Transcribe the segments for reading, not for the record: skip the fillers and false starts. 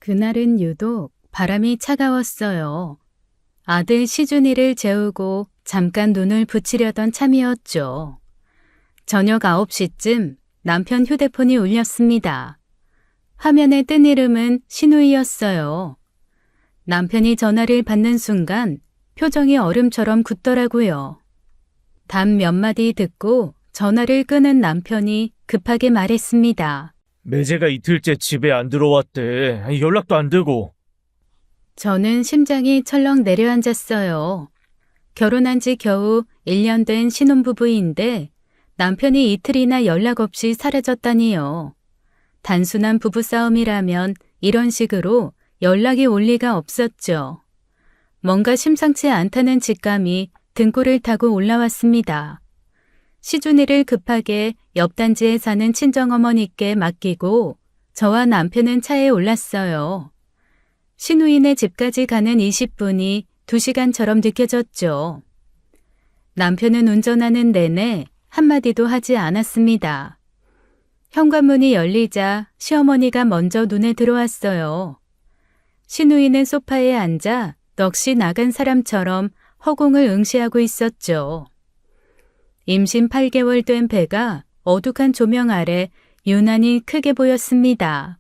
그날은 유독 바람이 차가웠어요. 아들 시준이를 재우고 잠깐 눈을 붙이려던 참이었죠. 저녁 9시쯤 남편 휴대폰이 울렸습니다. 화면에 뜬 이름은 신우이였어요. 남편이 전화를 받는 순간 표정이 얼음처럼 굳더라고요. 단 몇 마디 듣고 전화를 끄는 남편이 급하게 말했습니다. 매제가 이틀째 집에 안 들어왔대. 연락도 안 되고. 저는 심장이 철렁 내려앉았어요. 결혼한 지 겨우 1년 된 신혼부부인데 남편이 이틀이나 연락 없이 사라졌다니요. 단순한 부부싸움이라면 이런 식으로 연락이 올 리가 없었죠. 뭔가 심상치 않다는 직감이 등골을 타고 올라왔습니다. 시준이를 급하게 옆 단지에 사는 친정어머니께 맡기고 저와 남편은 차에 올랐어요. 신우이네 집까지 가는 20분이 2시간처럼 느껴졌죠. 남편은 운전하는 내내 한마디도 하지 않았습니다. 현관문이 열리자 시어머니가 먼저 눈에 들어왔어요. 신우이는 소파에 앉아 넋이 나간 사람처럼 허공을 응시하고 있었죠. 임신 8개월 된 배가 어둑한 조명 아래 유난히 크게 보였습니다.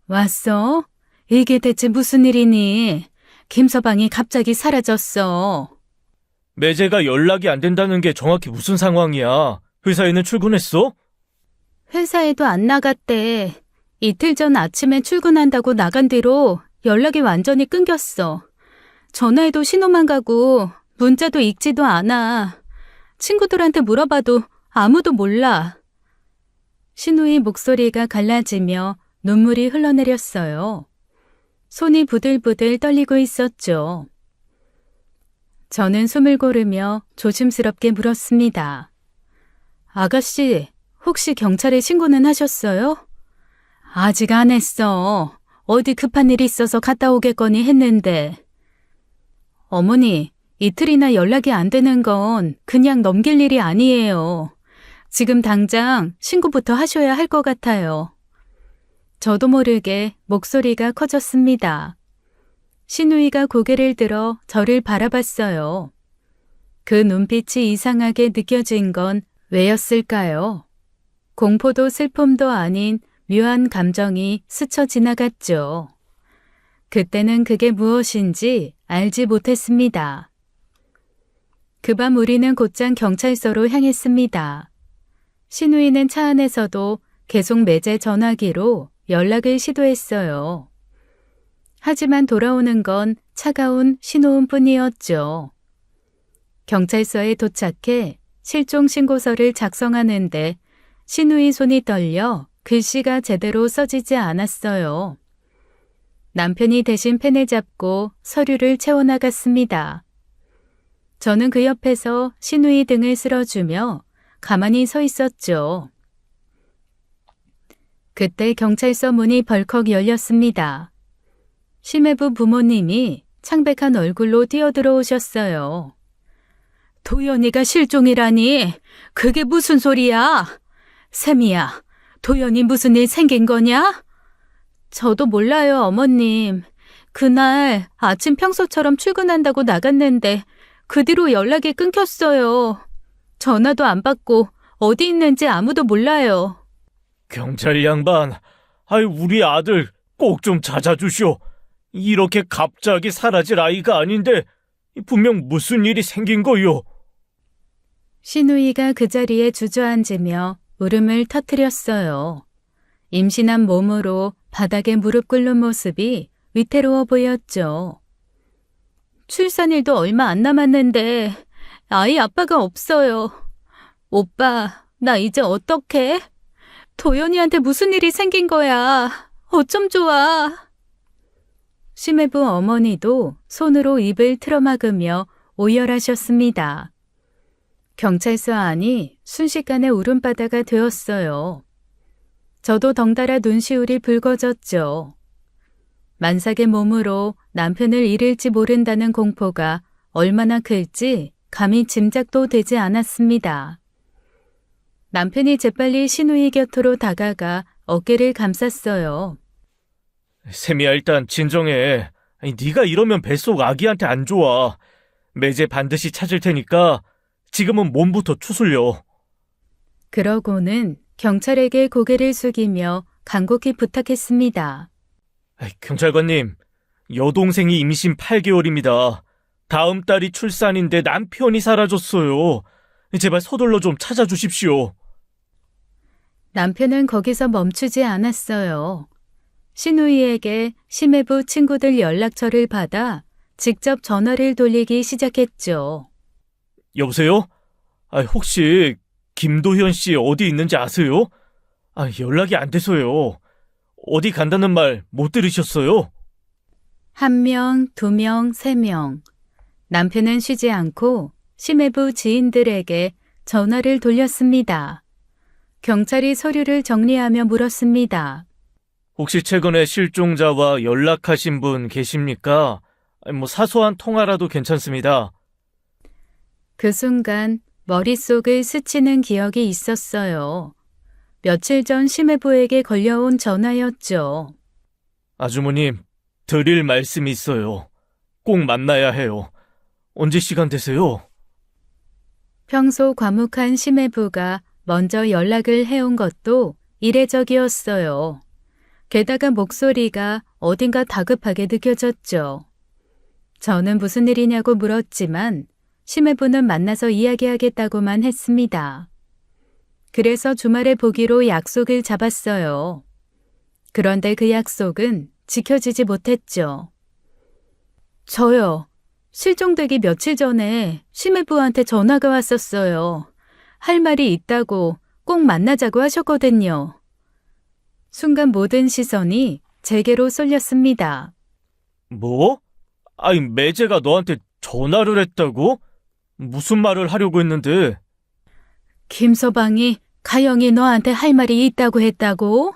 왔어? 이게 대체 무슨 일이니? 김서방이 갑자기 사라졌어. 매제가 연락이 안 된다는 게 정확히 무슨 상황이야? 회사에는 출근했어? 회사에도 안 나갔대. 이틀 전 아침에 출근한다고 나간 뒤로 연락이 완전히 끊겼어. 전화해도 신호만 가고 문자도 읽지도 않아. 친구들한테 물어봐도 아무도 몰라. 신우의 목소리가 갈라지며 눈물이 흘러내렸어요. 손이 부들부들 떨리고 있었죠. 저는 숨을 고르며 조심스럽게 물었습니다. 아가씨, 혹시 경찰에 신고는 하셨어요? 아직 안 했어. 어디 급한 일이 있어서 갔다 오겠거니 했는데. 어머니, 이틀이나 연락이 안 되는 건 그냥 넘길 일이 아니에요. 지금 당장 신고부터 하셔야 할 것 같아요. 저도 모르게 목소리가 커졌습니다. 신우이가 고개를 들어 저를 바라봤어요. 그 눈빛이 이상하게 느껴진 건 왜였을까요? 공포도 슬픔도 아닌 묘한 감정이 스쳐 지나갔죠. 그때는 그게 무엇인지 알지 못했습니다. 그 밤 우리는 곧장 경찰서로 향했습니다. 신우이는 차 안에서도 계속 매제 전화기로 연락을 시도했어요. 하지만 돌아오는 건 차가운 신호음 뿐이었죠. 경찰서에 도착해 실종신고서를 작성하는데 신우이 손이 떨려 글씨가 제대로 써지지 않았어요. 남편이 대신 펜을 잡고 서류를 채워나갔습니다. 저는 그 옆에서 신우이 등을 쓸어주며 가만히 서 있었죠. 그때 경찰서 문이 벌컥 열렸습니다. 심해부 부모님이 창백한 얼굴로 뛰어들어오셨어요. 도연이가 실종이라니, 그게 무슨 소리야? 샘이야, 도연이 무슨 일 생긴 거냐? 저도 몰라요, 어머님. 그날 아침 평소처럼 출근한다고 나갔는데 그 뒤로 연락이 끊겼어요. 전화도 안 받고 어디 있는지 아무도 몰라요. 경찰 양반, 우리 아들 꼭 좀 찾아주시오. 이렇게 갑자기 사라질 아이가 아닌데 분명 무슨 일이 생긴 거요. 신우이가 그 자리에 주저앉으며 울음을 터뜨렸어요. 임신한 몸으로 바닥에 무릎 꿇는 모습이 위태로워 보였죠. 출산일도 얼마 안 남았는데 아이 아빠가 없어요. 오빠, 나 이제 어떡해? 도연이한테 무슨 일이 생긴 거야. 어쩜 좋아. 심해부 어머니도 손으로 입을 틀어막으며 오열하셨습니다. 경찰서 안이 순식간에 울음바다가 되었어요. 저도 덩달아 눈시울이 붉어졌죠. 만삭의 몸으로 남편을 잃을지 모른다는 공포가 얼마나 클지 감히 짐작도 되지 않았습니다. 남편이 재빨리 신우이 곁으로 다가가 어깨를 감쌌어요. 세미야, 일단 진정해. 아니, 네가 이러면 뱃속 아기한테 안 좋아. 매제 반드시 찾을 테니까 지금은 몸부터 추슬려. 그러고는 경찰에게 고개를 숙이며 간곡히 부탁했습니다. 경찰관님, 여동생이 임신 8개월입니다. 다음 달이 출산인데 남편이 사라졌어요. 제발 서둘러 좀 찾아주십시오. 남편은 거기서 멈추지 않았어요. 신우이에게 심해부 친구들 연락처를 받아 직접 전화를 돌리기 시작했죠. 여보세요? 혹시 김도현 씨 어디 있는지 아세요? 연락이 안 돼서요. 어디 간다는 말 못 들으셨어요? 1명, 2명, 3명. 남편은 쉬지 않고 심해부 지인들에게 전화를 돌렸습니다. 경찰이 서류를 정리하며 물었습니다. 혹시 최근에 실종자와 연락하신 분 계십니까? 사소한 통화라도 괜찮습니다. 그 순간 머릿속을 스치는 기억이 있었어요. 며칠 전 심해부에게 걸려온 전화였죠. 아주머님, 드릴 말씀이 있어요. 꼭 만나야 해요. 언제 시간 되세요? 평소 과묵한 심해부가 먼저 연락을 해온 것도 이례적이었어요. 게다가 목소리가 어딘가 다급하게 느껴졌죠. 저는 무슨 일이냐고 물었지만 심해부는 만나서 이야기하겠다고만 했습니다. 그래서 주말에 보기로 약속을 잡았어요. 그런데 그 약속은 지켜지지 못했죠. 저요. 실종되기 며칠 전에 심해부한테 전화가 왔었어요. 할 말이 있다고 꼭 만나자고 하셨거든요. 순간 모든 시선이 제게로 쏠렸습니다. 뭐? 매제가 너한테 전화를 했다고? 무슨 말을 하려고 했는데? 김서방이 가영이 너한테 할 말이 있다고 했다고?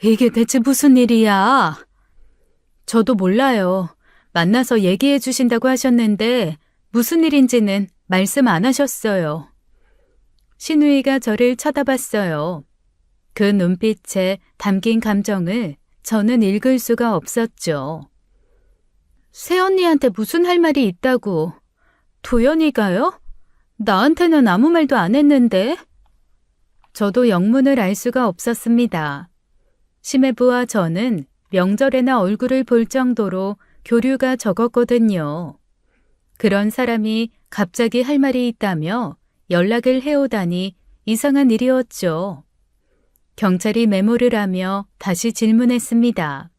이게 대체 무슨 일이야? 저도 몰라요. 만나서 얘기해 주신다고 하셨는데 무슨 일인지는 말씀 안 하셨어요. 신우이가 저를 쳐다봤어요. 그 눈빛에 담긴 감정을 저는 읽을 수가 없었죠. 새언니한테 무슨 할 말이 있다고? 도연이가요? 나한테는 아무 말도 안 했는데? 저도 영문을 알 수가 없었습니다. 심해부와 저는 명절에나 얼굴을 볼 정도로 교류가 적었거든요. 그런 사람이 갑자기 할 말이 있다며 연락을 해오다니 이상한 일이었죠. 경찰이 메모를 하며 다시 질문했습니다.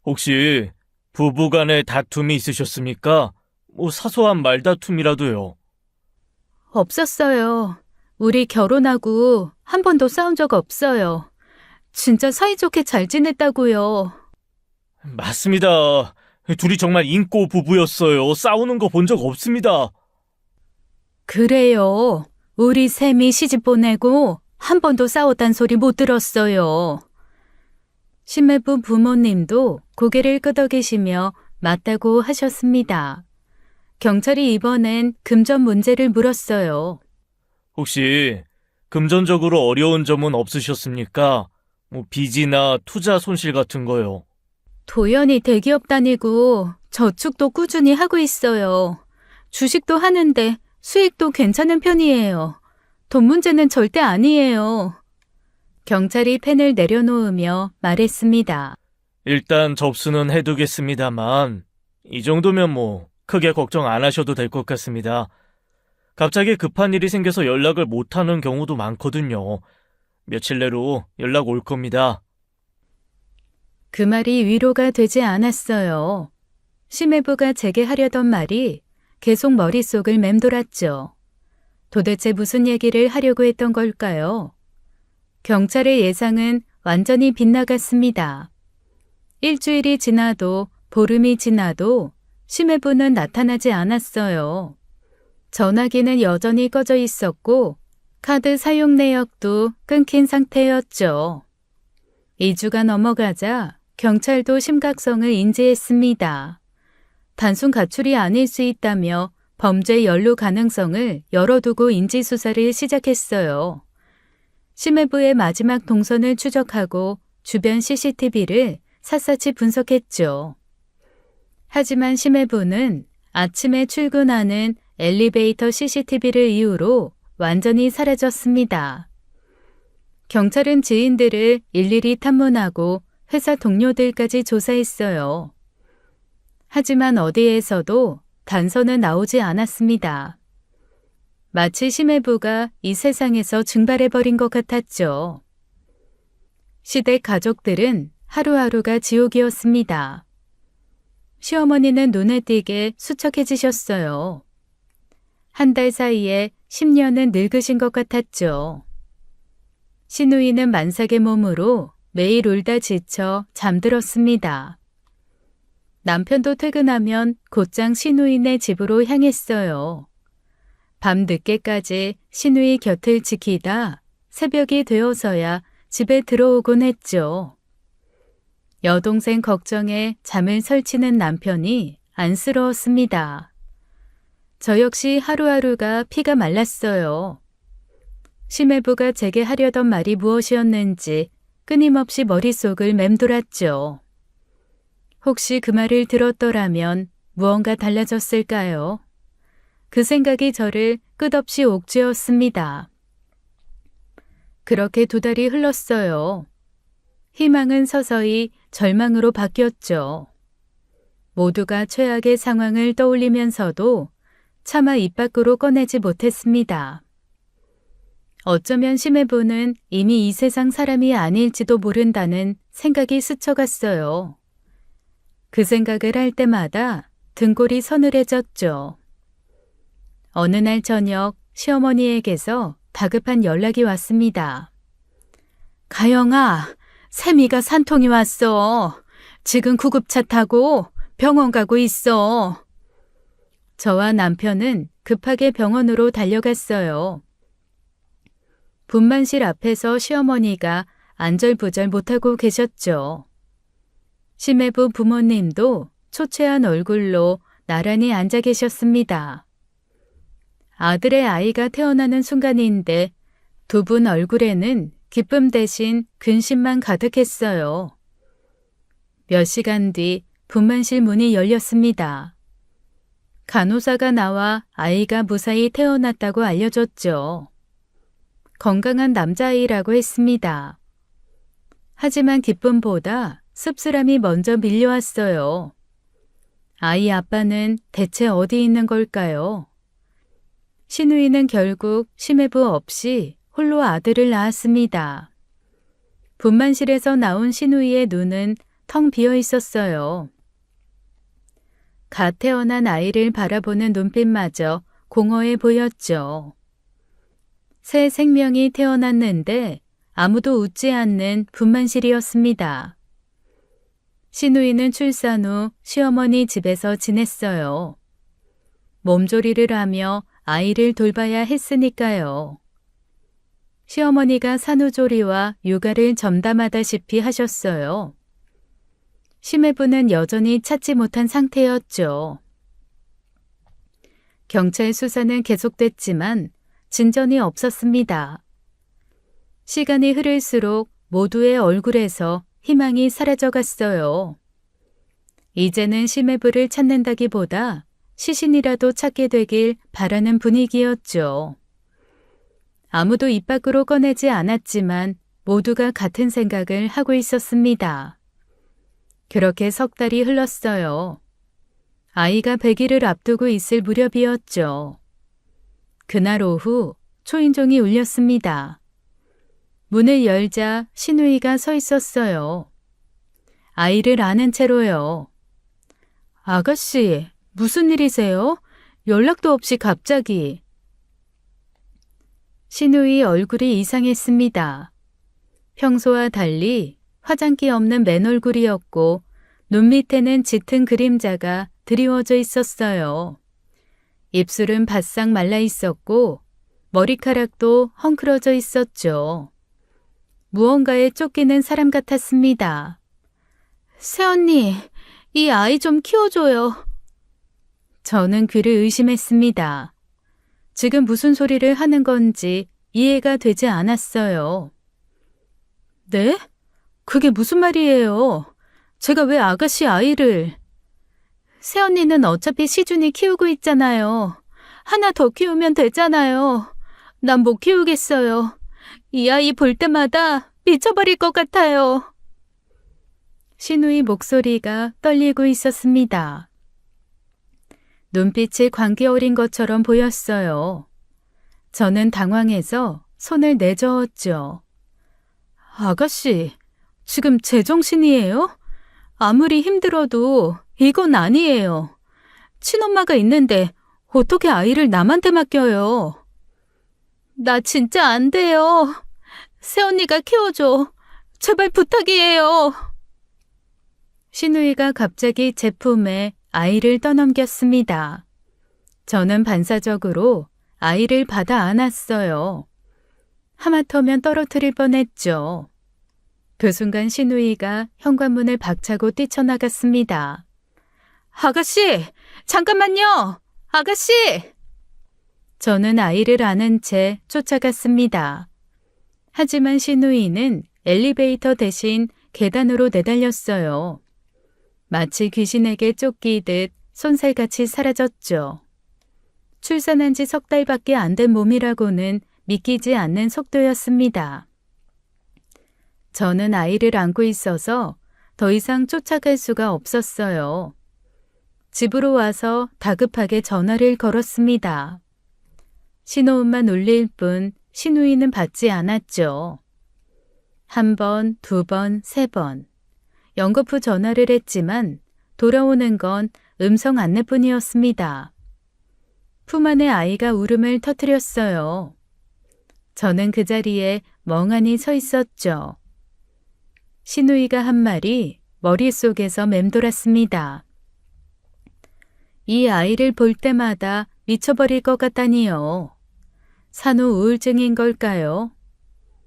혹시 부부간에 다툼이 있으셨습니까? 사소한 말다툼이라도요. 없었어요. 우리 결혼하고 한 번도 싸운 적 없어요. 진짜 사이좋게 잘 지냈다고요. 맞습니다. 둘이 정말 인고 부부였어요. 싸우는 거 본 적 없습니다. 그래요. 우리 셈이 시집 보내고 한 번도 싸웠단 소리 못 들었어요. 심해부 부모님도 고개를 끄덕이시며 맞다고 하셨습니다. 경찰이 이번엔 금전 문제를 물었어요. 혹시 금전적으로 어려운 점은 없으셨습니까? 빚이나 투자 손실 같은 거요. 도연이 대기업 다니고 저축도 꾸준히 하고 있어요. 주식도 하는데 수익도 괜찮은 편이에요. 돈 문제는 절대 아니에요. 경찰이 펜을 내려놓으며 말했습니다. 일단 접수는 해두겠습니다만 이 정도면 크게 걱정 안 하셔도 될 것 같습니다. 갑자기 급한 일이 생겨서 연락을 못하는 경우도 많거든요. 며칠 내로 연락 올 겁니다. 그 말이 위로가 되지 않았어요. 심해부가 제게 하려던 말이 계속 머릿속을 맴돌았죠. 도대체 무슨 얘기를 하려고 했던 걸까요? 경찰의 예상은 완전히 빗나갔습니다. 일주일이 지나도 보름이 지나도 심해부는 나타나지 않았어요. 전화기는 여전히 꺼져 있었고 카드 사용 내역도 끊긴 상태였죠. 2주가 넘어가자 경찰도 심각성을 인지했습니다. 단순 가출이 아닐 수 있다며 범죄 연루 가능성을 열어두고 인지수사를 시작했어요. 심해부의 마지막 동선을 추적하고 주변 CCTV를 샅샅이 분석했죠. 하지만 심해부는 아침에 출근하는 엘리베이터 CCTV를 이유로 완전히 사라졌습니다. 경찰은 지인들을 일일이 탐문하고 회사 동료들까지 조사했어요. 하지만 어디에서도 단서는 나오지 않았습니다. 마치 심해부가 이 세상에서 증발해버린 것 같았죠. 시댁 가족들은 하루하루가 지옥이었습니다. 시어머니는 눈에 띄게 수척해지셨어요. 한 달 사이에 10년은 늙으신 것 같았죠. 시누이는 만삭의 몸으로 매일 울다 지쳐 잠들었습니다. 남편도 퇴근하면 곧장 시누이네 집으로 향했어요. 밤 늦게까지 시누이 곁을 지키다 새벽이 되어서야 집에 들어오곤 했죠. 여동생 걱정에 잠을 설치는 남편이 안쓰러웠습니다. 저 역시 하루하루가 피가 말랐어요. 심해부가 제게 하려던 말이 무엇이었는지 끊임없이 머릿속을 맴돌았죠. 혹시 그 말을 들었더라면 무언가 달라졌을까요? 그 생각이 저를 끝없이 옥죄었습니다. 그렇게 2달이 흘렀어요. 희망은 서서히 절망으로 바뀌었죠. 모두가 최악의 상황을 떠올리면서도 차마 입 밖으로 꺼내지 못했습니다. 어쩌면 심해부는 이미 이 세상 사람이 아닐지도 모른다는 생각이 스쳐갔어요. 그 생각을 할 때마다 등골이 서늘해졌죠. 어느 날 저녁 시어머니에게서 다급한 연락이 왔습니다. 가영아, 세미가 산통이 왔어. 지금 구급차 타고 병원 가고 있어. 저와 남편은 급하게 병원으로 달려갔어요. 분만실 앞에서 시어머니가 안절부절 못하고 계셨죠. 심해부 부모님도 초췌한 얼굴로 나란히 앉아 계셨습니다. 아들의 아이가 태어나는 순간인데 2분 얼굴에는 기쁨 대신 근심만 가득했어요. 몇 시간 뒤 분만실 문이 열렸습니다. 간호사가 나와 아이가 무사히 태어났다고 알려줬죠. 건강한 남자아이라고 했습니다. 하지만 기쁨보다 씁쓸함이 먼저 밀려왔어요. 아이 아빠는 대체 어디 있는 걸까요? 시누이는 결국 심해부 없이 홀로 아들을 낳았습니다. 분만실에서 나온 시누이의 눈은 텅 비어 있었어요. 갓 태어난 아이를 바라보는 눈빛마저 공허해 보였죠. 새 생명이 태어났는데 아무도 웃지 않는 분만실이었습니다. 시누이는 출산 후 시어머니 집에서 지냈어요. 몸조리를 하며 아이를 돌봐야 했으니까요. 시어머니가 산후조리와 육아를 전담하다시피 하셨어요. 심해부는 여전히 찾지 못한 상태였죠. 경찰 수사는 계속됐지만 진전이 없었습니다. 시간이 흐를수록 모두의 얼굴에서 희망이 사라져갔어요. 이제는 심해부를 찾는다기보다 시신이라도 찾게 되길 바라는 분위기였죠. 아무도 입 밖으로 꺼내지 않았지만 모두가 같은 생각을 하고 있었습니다. 그렇게 3달이 흘렀어요. 아이가 100일을 앞두고 있을 무렵이었죠. 그날 오후 초인종이 울렸습니다. 문을 열자 시누이가 서 있었어요. 아이를 안은 채로요. 아가씨, 무슨 일이세요? 연락도 없이 갑자기. 시누이 얼굴이 이상했습니다. 평소와 달리 화장기 없는 맨얼굴이었고 눈 밑에는 짙은 그림자가 드리워져 있었어요. 입술은 바싹 말라 있었고 머리카락도 헝클어져 있었죠. 무언가에 쫓기는 사람 같았습니다. 새언니, 이 아이 좀 키워줘요. 저는 귀를 의심했습니다. 지금 무슨 소리를 하는 건지 이해가 되지 않았어요. 네? 그게 무슨 말이에요? 제가 왜 아가씨 아이를... 새언니는 어차피 시준이 키우고 있잖아요. 하나 더 키우면 되잖아요. 난 못 키우겠어요. 이 아이 볼 때마다 미쳐버릴 것 같아요. 신우의 목소리가 떨리고 있었습니다. 눈빛이 광기 어린 것처럼 보였어요. 저는 당황해서 손을 내저었죠. 아가씨, 지금 제정신이에요? 아무리 힘들어도 이건 아니에요. 친엄마가 있는데 어떻게 아이를 남한테 맡겨요? 나 진짜 안 돼요. 새언니가 키워줘. 제발 부탁이에요. 신우이가 갑자기 제 품에 아이를 떠넘겼습니다. 저는 반사적으로 아이를 받아 안았어요. 하마터면 떨어뜨릴 뻔했죠. 그 순간 신우이가 현관문을 박차고 뛰쳐나갔습니다. 아가씨! 잠깐만요! 아가씨! 저는 아이를 안은 채 쫓아갔습니다. 하지만 신우이는 엘리베이터 대신 계단으로 내달렸어요. 마치 귀신에게 쫓기듯 손살같이 사라졌죠. 출산한 지 3달밖에 안 된 몸이라고는 믿기지 않는 속도였습니다. 저는 아이를 안고 있어서 더 이상 쫓아갈 수가 없었어요. 집으로 와서 다급하게 전화를 걸었습니다. 신호음만 울릴 뿐 신우이는 받지 않았죠. 1번, 2번, 3번. 연거푸 전화를 했지만 돌아오는 건 음성 안내뿐이었습니다. 품 안에 아이가 울음을 터뜨렸어요. 저는 그 자리에 멍하니 서 있었죠. 신우이가 한 말이 머릿속에서 맴돌았습니다. 이 아이를 볼 때마다 미쳐버릴 것 같다니요. 산후 우울증인 걸까요?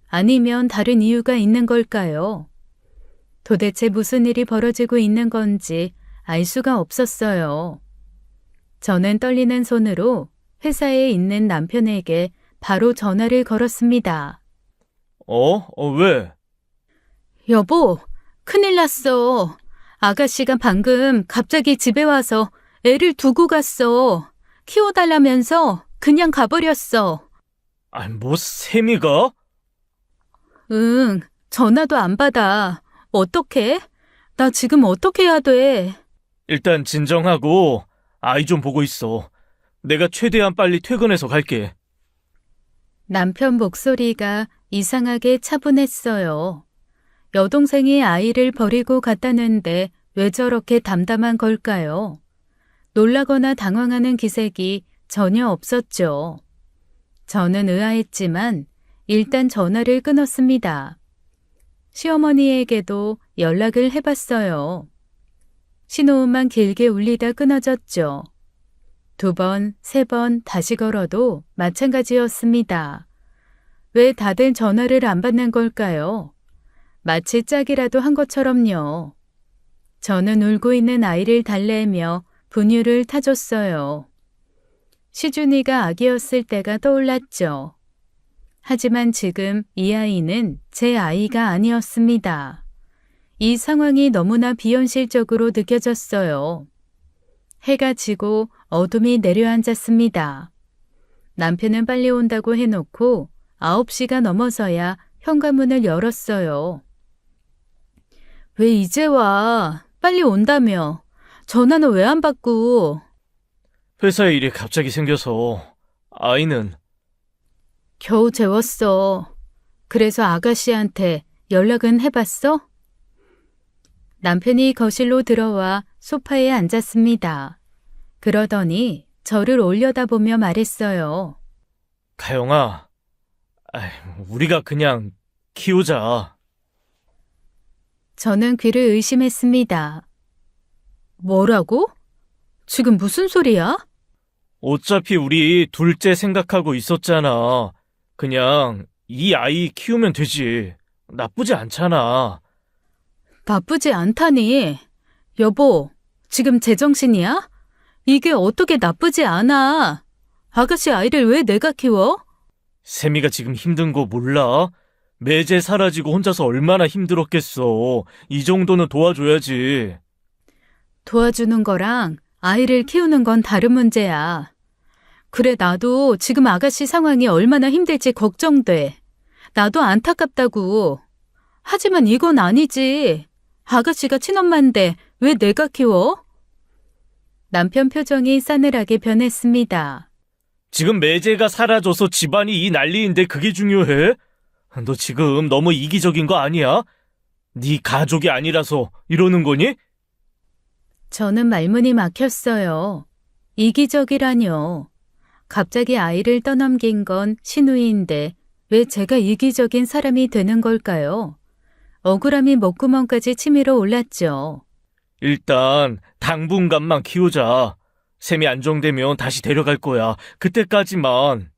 아니면 다른 이유가 있는 걸까요? 도대체 무슨 일이 벌어지고 있는 건지 알 수가 없었어요. 저는 떨리는 손으로 회사에 있는 남편에게 바로 전화를 걸었습니다. 왜? 여보, 큰일 났어. 아가씨가 방금 갑자기 집에 와서 애를 두고 갔어. 키워달라면서 그냥 가버렸어. 세미가? 응, 전화도 안 받아. 어떡해? 나 지금 어떻게 해야 돼? 일단 진정하고 아이 좀 보고 있어. 내가 최대한 빨리 퇴근해서 갈게. 남편 목소리가 이상하게 차분했어요. 여동생이 아이를 버리고 갔다는데 왜 저렇게 담담한 걸까요? 놀라거나 당황하는 기색이 전혀 없었죠. 저는 의아했지만 일단 전화를 끊었습니다. 시어머니에게도 연락을 해봤어요. 신호음만 길게 울리다 끊어졌죠. 2번, 3번 다시 걸어도 마찬가지였습니다. 왜 다들 전화를 안 받는 걸까요? 마치 짝이라도 한 것처럼요. 저는 울고 있는 아이를 달래며 분유를 타줬어요. 시준이가 아기였을 때가 떠올랐죠. 하지만 지금 이 아이는 제 아이가 아니었습니다. 이 상황이 너무나 비현실적으로 느껴졌어요. 해가 지고 어둠이 내려앉았습니다. 남편은 빨리 온다고 해놓고 9시가 넘어서야 현관문을 열었어요. 왜 이제 와? 빨리 온다며. 전화는 왜 안 받고? 회사에 일이 갑자기 생겨서 아이는 겨우 재웠어. 그래서 아가씨한테 연락은 해봤어? 남편이 거실로 들어와 소파에 앉았습니다. 그러더니 저를 올려다보며 말했어요. 가영아, 우리가 그냥 키우자. 저는 귀를 의심했습니다. 뭐라고? 지금 무슨 소리야? 어차피 우리 둘째 생각하고 있었잖아. 그냥 이 아이 키우면 되지. 나쁘지 않잖아. 나쁘지 않다니. 여보, 지금 제정신이야? 이게 어떻게 나쁘지 않아? 아가씨 아이를 왜 내가 키워? 세미가 지금 힘든 거 몰라? 매제 사라지고 혼자서 얼마나 힘들었겠어. 이 정도는 도와줘야지. 도와주는 거랑 아이를 키우는 건 다른 문제야. 그래, 나도 지금 아가씨 상황이 얼마나 힘들지 걱정돼. 나도 안타깝다고. 하지만 이건 아니지. 아가씨가 친엄마인데 왜 내가 키워? 남편 표정이 싸늘하게 변했습니다. 지금 매제가 사라져서 집안이 이 난리인데 그게 중요해? 너 지금 너무 이기적인 거 아니야? 네 가족이 아니라서 이러는 거니? 저는 말문이 막혔어요. 이기적이라뇨. 갑자기 아이를 떠넘긴 건 신우이인데 왜 제가 이기적인 사람이 되는 걸까요? 억울함이 목구멍까지 치밀어 올랐죠. 일단 당분간만 키우자. 셈이 안정되면 다시 데려갈 거야. 그때까지만.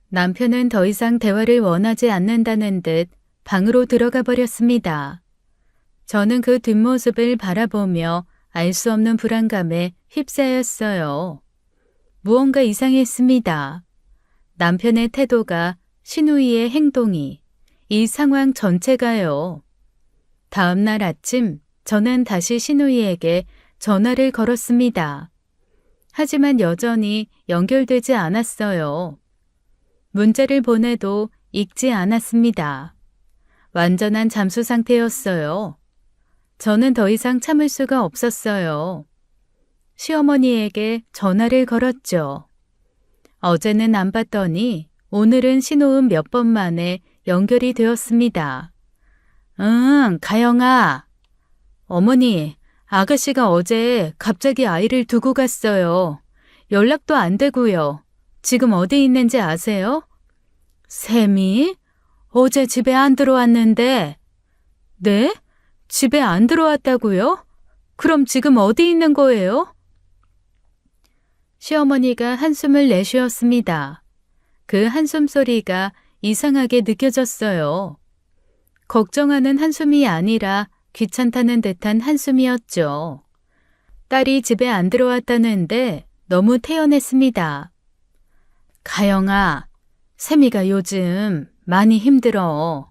남편은 더 이상 대화를 원하지 않는다는 듯 방으로 들어가 버렸습니다. 저는 그 뒷모습을 바라보며 알 수 없는 불안감에 휩싸였어요. 무언가 이상했습니다. 남편의 태도가, 신우이의 행동이, 이 상황 전체가요. 다음 날 아침 저는 다시 신우이에게 전화를 걸었습니다. 하지만 여전히 연결되지 않았어요. 문자를 보내도 읽지 않았습니다. 완전한 잠수 상태였어요. 저는 더 이상 참을 수가 없었어요. 시어머니에게 전화를 걸었죠. 어제는 안 받더니 오늘은 신호음 몇 번 만에 연결이 되었습니다. 응, 가영아. 어머니, 아가씨가 어제 갑자기 아이를 두고 갔어요. 연락도 안 되고요. 지금 어디 있는지 아세요? 샘이? 어제 집에 안 들어왔는데. 네? 집에 안 들어왔다고요? 그럼 지금 어디 있는 거예요? 시어머니가 한숨을 내쉬었습니다. 그 한숨 소리가 이상하게 느껴졌어요. 걱정하는 한숨이 아니라 귀찮다는 듯한 한숨이었죠. 딸이 집에 안 들어왔다는데 너무 태연했습니다. 가영아, 세미가 요즘 많이 힘들어.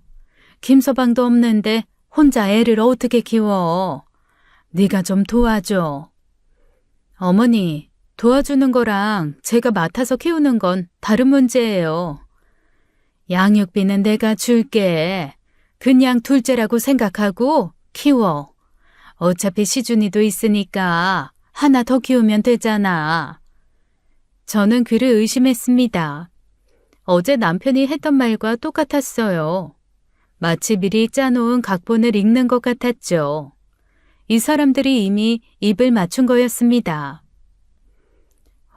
김서방도 없는데 혼자 애를 어떻게 키워? 네가 좀 도와줘. 어머니, 도와주는 거랑 제가 맡아서 키우는 건 다른 문제예요. 양육비는 내가 줄게. 그냥 둘째라고 생각하고 키워. 어차피 시준이도 있으니까 하나 더 키우면 되잖아. 저는 그를 의심했습니다. 어제 남편이 했던 말과 똑같았어요. 마치 미리 짜놓은 각본을 읽는 것 같았죠. 이 사람들이 이미 입을 맞춘 거였습니다.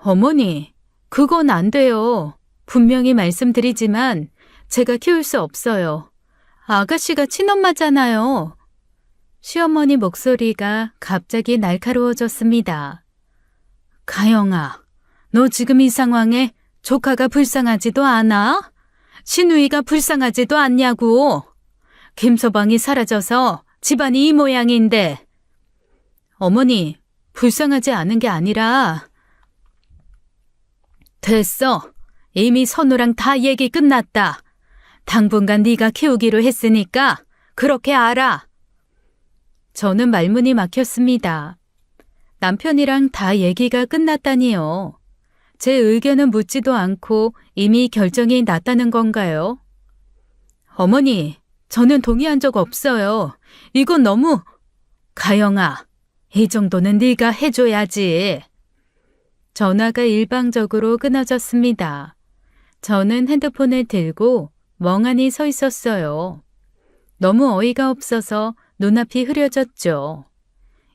어머니, 그건 안 돼요. 분명히 말씀드리지만 제가 키울 수 없어요. 아가씨가 친엄마잖아요. 시어머니 목소리가 갑자기 날카로워졌습니다. 가영아, 너 지금 이 상황에 조카가 불쌍하지도 않아? 신우이가 불쌍하지도 않냐고. 김서방이 사라져서 집안이 이 모양인데. 어머니, 불쌍하지 않은 게 아니라. 됐어. 이미 선우랑 다 얘기 끝났다. 당분간 네가 키우기로 했으니까 그렇게 알아. 저는 말문이 막혔습니다. 남편이랑 다 얘기가 끝났다니요. 제 의견은 묻지도 않고 이미 결정이 났다는 건가요? 어머니, 저는 동의한 적 없어요. 이건 너무... 가영아, 이 정도는 네가 해줘야지. 전화가 일방적으로 끊어졌습니다. 저는 핸드폰을 들고 멍하니 서 있었어요. 너무 어이가 없어서 눈앞이 흐려졌죠.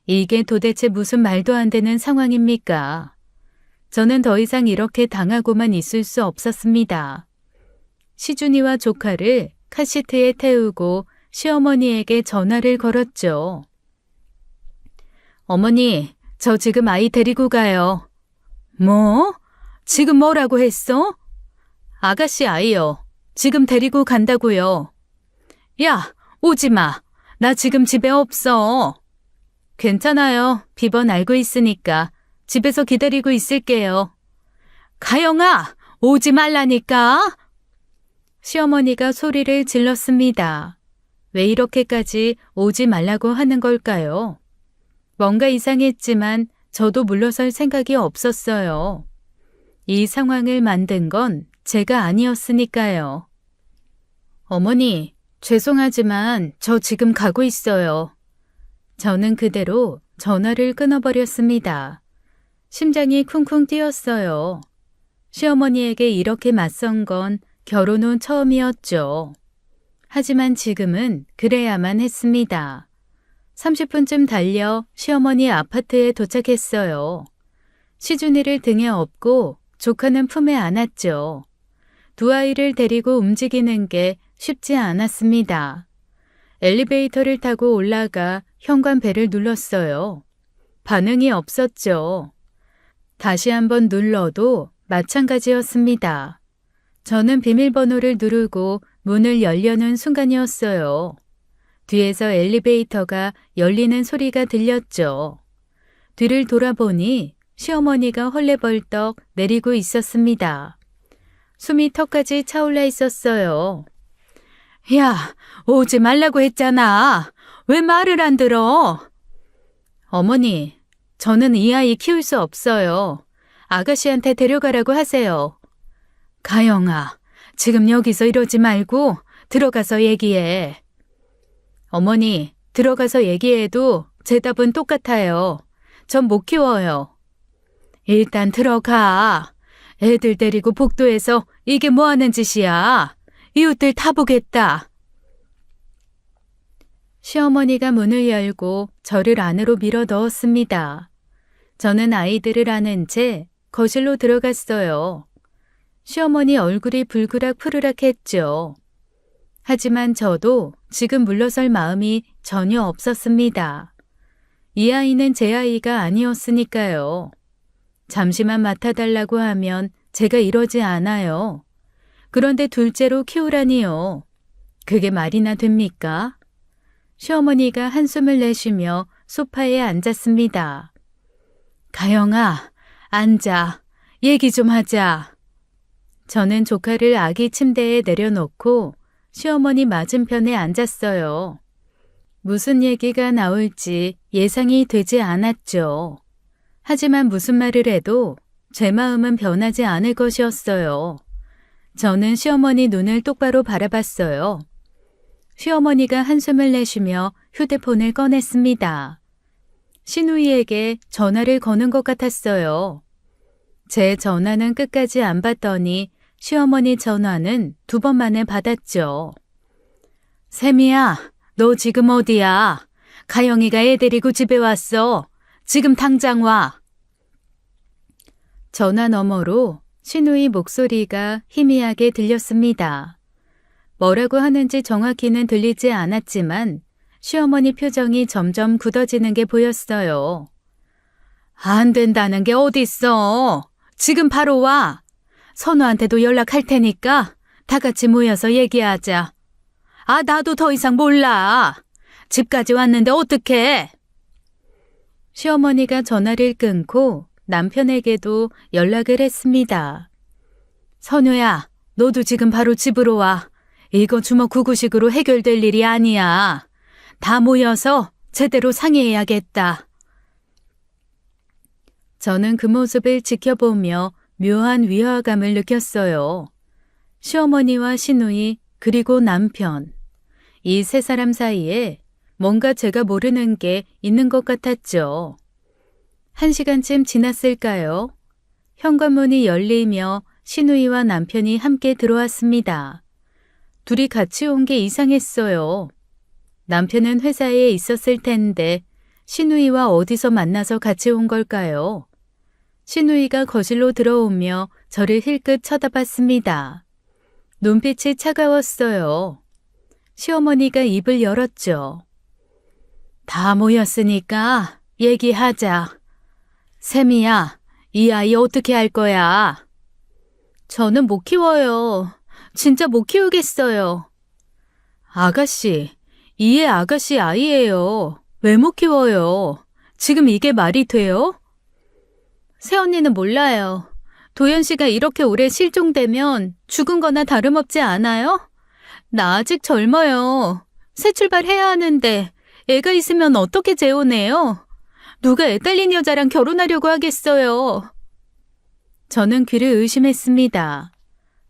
이게 도대체 무슨 말도 안 되는 상황입니까? 저는 더 이상 이렇게 당하고만 있을 수 없었습니다. 시준이와 조카를 카시트에 태우고 시어머니에게 전화를 걸었죠. 어머니, 저 지금 아이 데리고 가요. 뭐? 지금 뭐라고 했어? 아가씨 아이요. 지금 데리고 간다고요. 야, 오지 마. 나 지금 집에 없어. 괜찮아요. 비번 알고 있으니까 집에서 기다리고 있을게요. 가영아, 오지 말라니까. 시어머니가 소리를 질렀습니다. 왜 이렇게까지 오지 말라고 하는 걸까요? 뭔가 이상했지만 저도 물러설 생각이 없었어요. 이 상황을 만든 건 제가 아니었으니까요. 어머니, 죄송하지만 저 지금 가고 있어요. 저는 그대로 전화를 끊어버렸습니다. 심장이 쿵쿵 뛰었어요. 시어머니에게 이렇게 맞선 건 결혼 후 처음이었죠. 하지만 지금은 그래야만 했습니다. 30분쯤 달려 시어머니 아파트에 도착했어요. 시준이를 등에 업고 조카는 품에 안았죠. 두 아이를 데리고 움직이는 게 쉽지 않았습니다. 엘리베이터를 타고 올라가 현관벨을 눌렀어요. 반응이 없었죠. 다시 한번 눌러도 마찬가지였습니다. 저는 비밀번호를 누르고 문을 열려는 순간이었어요. 뒤에서 엘리베이터가 열리는 소리가 들렸죠. 뒤를 돌아보니 시어머니가 헐레벌떡 내리고 있었습니다. 숨이 턱까지 차올라 있었어요. 야, 오지 말라고 했잖아. 왜 말을 안 들어? 어머니, 저는 이 아이 키울 수 없어요. 아가씨한테 데려가라고 하세요. 가영아, 지금 여기서 이러지 말고 들어가서 얘기해. 어머니, 들어가서 얘기해도 제 답은 똑같아요. 전 못 키워요. 일단 들어가. 애들 데리고 복도에서 이게 뭐 하는 짓이야. 이웃들 다 보겠다. 시어머니가 문을 열고 저를 안으로 밀어 넣었습니다. 저는 아이들을 안은 채 거실로 들어갔어요. 시어머니 얼굴이 불그락 푸르락 했죠. 하지만 저도 지금 물러설 마음이 전혀 없었습니다. 이 아이는 제 아이가 아니었으니까요. 잠시만 맡아달라고 하면 제가 이러지 않아요. 그런데 둘째로 키우라니요. 그게 말이나 됩니까? 시어머니가 한숨을 내쉬며 소파에 앉았습니다. 가영아, 앉아. 얘기 좀 하자. 저는 조카를 아기 침대에 내려놓고 시어머니 맞은편에 앉았어요. 무슨 얘기가 나올지 예상이 되지 않았죠. 하지만 무슨 말을 해도 제 마음은 변하지 않을 것이었어요. 저는 시어머니 눈을 똑바로 바라봤어요. 시어머니가 한숨을 내쉬며 휴대폰을 꺼냈습니다. 신우이에게 전화를 거는 것 같았어요. 제 전화는 끝까지 안 받더니 시어머니 전화는 2번 만에 받았죠. 샘이야, 너 지금 어디야? 가영이가 애 데리고 집에 왔어. 지금 당장 와. 전화 너머로 신우이 목소리가 희미하게 들렸습니다. 뭐라고 하는지 정확히는 들리지 않았지만 시어머니 표정이 점점 굳어지는 게 보였어요. 안 된다는 게 어딨어. 지금 바로 와. 선우한테도 연락할 테니까 다 같이 모여서 얘기하자. 아, 나도 더 이상 몰라. 집까지 왔는데 어떡해. 시어머니가 전화를 끊고 남편에게도 연락을 했습니다. 선우야, 너도 지금 바로 집으로 와. 이거 주먹구구식으로 해결될 일이 아니야. 다 모여서 제대로 상의해야겠다. 저는 그 모습을 지켜보며 묘한 위화감을 느꼈어요. 시어머니와 시누이 그리고 남편. 이 세 사람 사이에 뭔가 제가 모르는 게 있는 것 같았죠. 1시간쯤 지났을까요? 현관문이 열리며 시누이와 남편이 함께 들어왔습니다. 둘이 같이 온 게 이상했어요. 남편은 회사에 있었을 텐데 시누이와 어디서 만나서 같이 온 걸까요? 시누이가 거실로 들어오며 저를 힐끗 쳐다봤습니다. 눈빛이 차가웠어요. 시어머니가 입을 열었죠. 다 모였으니까 얘기하자. 샘이야, 이 아이 어떻게 할 거야? 저는 못 키워요. 진짜 못 키우겠어요. 아가씨, 이애 아가씨 아이예요. 왜 못 키워요? 지금 이게 말이 돼요? 새언니는 몰라요. 도연 씨가 이렇게 오래 실종되면 죽은 거나 다름없지 않아요? 나 아직 젊어요. 새 출발해야 하는데 애가 있으면 어떻게 재혼해요? 누가 애 딸린 여자랑 결혼하려고 하겠어요? 저는 귀를 의심했습니다.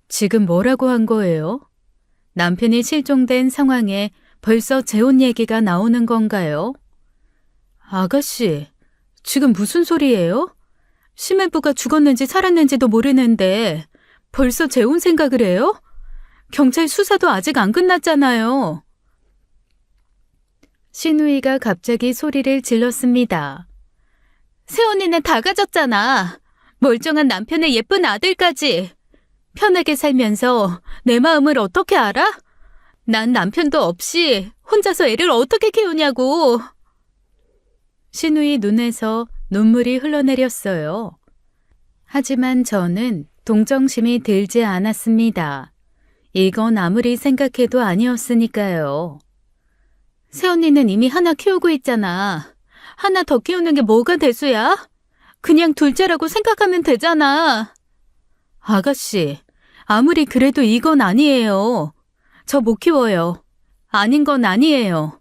지금 뭐라고 한 거예요? 남편이 실종된 상황에 벌써 재혼 얘기가 나오는 건가요? 아가씨, 지금 무슨 소리예요? 시매부가 죽었는지 살았는지도 모르는데 벌써 재혼 생각을 해요? 경찰 수사도 아직 안 끝났잖아요. 신우이가 갑자기 소리를 질렀습니다. 새언니는 다 가졌잖아. 멀쩡한 남편의 예쁜 아들까지. 편하게 살면서 내 마음을 어떻게 알아? 난 남편도 없이 혼자서 애를 어떻게 키우냐고. 신우이 눈에서 눈물이 흘러내렸어요. 하지만 저는 동정심이 들지 않았습니다. 이건 아무리 생각해도 아니었으니까요. 새언니는 이미 하나 키우고 있잖아. 하나 더 키우는 게 뭐가 대수야? 그냥 둘째라고 생각하면 되잖아. 아가씨, 아무리 그래도 이건 아니에요. 저 못 키워요. 아닌 건 아니에요.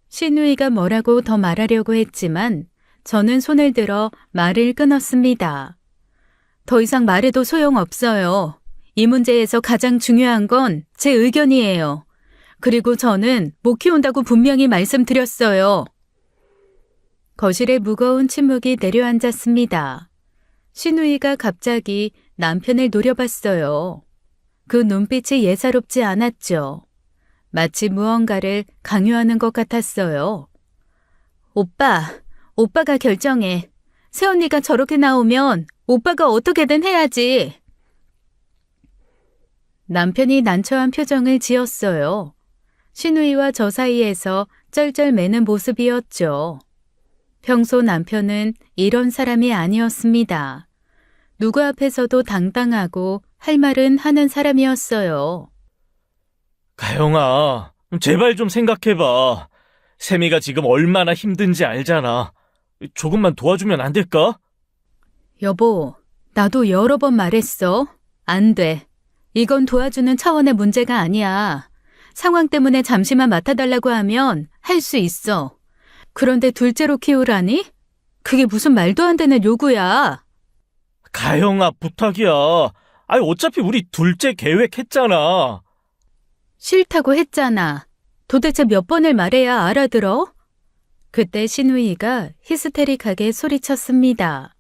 신우이가 뭐라고 더 말하려고 했지만 저는 손을 들어 말을 끊었습니다. 더 이상 말해도 소용없어요. 이 문제에서 가장 중요한 건 제 의견이에요. 그리고 저는 못 키운다고 분명히 말씀드렸어요. 거실에 무거운 침묵이 내려앉았습니다. 신우이가 갑자기 남편을 노려봤어요. 그 눈빛이 예사롭지 않았죠. 마치 무언가를 강요하는 것 같았어요. 오빠가 결정해. 새언니가 저렇게 나오면 오빠가 어떻게든 해야지. 남편이 난처한 표정을 지었어요. 신우이와 저 사이에서 쩔쩔매는 모습이었죠. 평소 남편은 이런 사람이 아니었습니다. 누구 앞에서도 당당하고 할 말은 하는 사람이었어요. 가영아, 제발 좀 생각해봐. 세미가 지금 얼마나 힘든지 알잖아. 조금만 도와주면 안 될까? 여보, 나도 여러 번 말했어. 안 돼. 이건 도와주는 차원의 문제가 아니야. 상황 때문에 잠시만 맡아달라고 하면 할 수 있어. 그런데 둘째로 키우라니? 그게 무슨 말도 안 되는 요구야. 가영아, 부탁이야. 아니, 어차피 우리 둘째 계획했잖아. 싫다고 했잖아. 도대체 몇 번을 말해야 알아들어? 그때 신우이가 히스테릭하게 소리쳤습니다.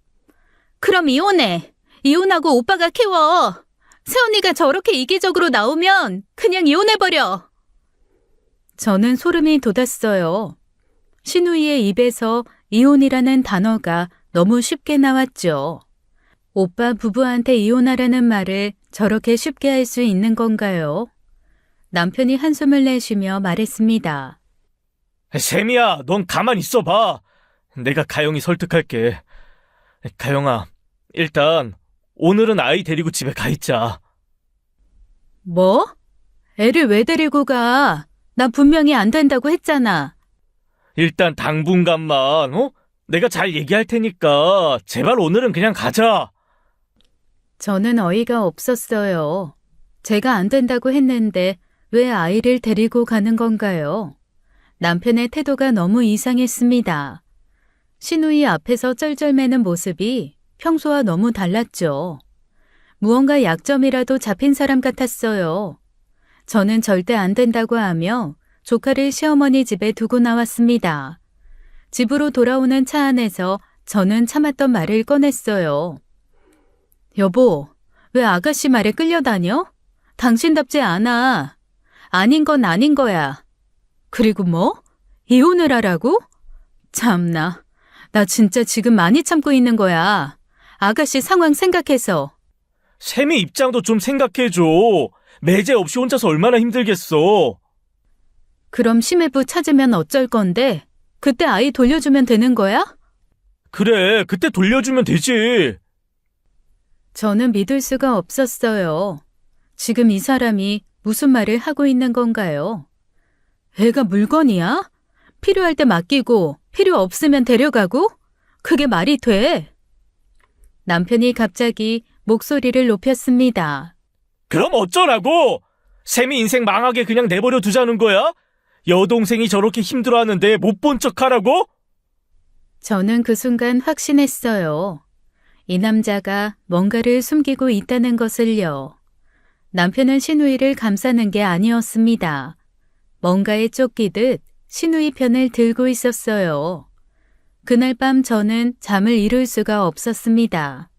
그럼 이혼해. 이혼하고 오빠가 키워. 새언니가 저렇게 이기적으로 나오면 그냥 이혼해버려. 저는 소름이 돋았어요. 신우이의 입에서 이혼이라는 단어가 너무 쉽게 나왔죠. 오빠 부부한테 이혼하라는 말을 저렇게 쉽게 할 수 있는 건가요? 남편이 한숨을 내쉬며 말했습니다. 세미야, 넌 가만 있어봐. 내가 가영이 설득할게. 가영아, 일단 오늘은 아이 데리고 집에 가 있자. 뭐? 애를 왜 데리고 가? 나 분명히 안 된다고 했잖아. 일단 당분간만, 내가 잘 얘기할 테니까 제발 오늘은 그냥 가자. 저는 어이가 없었어요. 제가 안 된다고 했는데 왜 아이를 데리고 가는 건가요? 남편의 태도가 너무 이상했습니다. 신우이 앞에서 쩔쩔매는 모습이 평소와 너무 달랐죠. 무언가 약점이라도 잡힌 사람 같았어요. 저는 절대 안 된다고 하며 조카를 시어머니 집에 두고 나왔습니다. 집으로 돌아오는 차 안에서 저는 참았던 말을 꺼냈어요. 여보, 왜 아가씨 말에 끌려다녀? 당신답지 않아. 아닌 건 아닌 거야. 그리고 뭐? 이혼을 하라고? 참나, 나 진짜 지금 많이 참고 있는 거야. 아가씨 상황 생각해서. 세미 입장도 좀 생각해줘. 매제 없이 혼자서 얼마나 힘들겠어. 그럼 심해부 찾으면 어쩔 건데? 그때 아이 돌려주면 되는 거야? 그래, 그때 돌려주면 되지. 저는 믿을 수가 없었어요. 지금 이 사람이 무슨 말을 하고 있는 건가요? 애가 물건이야? 필요할 때 맡기고 필요 없으면 데려가고? 그게 말이 돼? 남편이 갑자기 목소리를 높였습니다. 그럼 어쩌라고? 샘이 인생 망하게 그냥 내버려 두자는 거야? 여동생이 저렇게 힘들어하는데 못 본 척하라고? 저는 그 순간 확신했어요. 이 남자가 뭔가를 숨기고 있다는 것을요. 남편은 신우이를 감싸는 게 아니었습니다. 뭔가에 쫓기듯 신우이 편을 들고 있었어요. 그날 밤 저는 잠을 이룰 수가 없었습니다.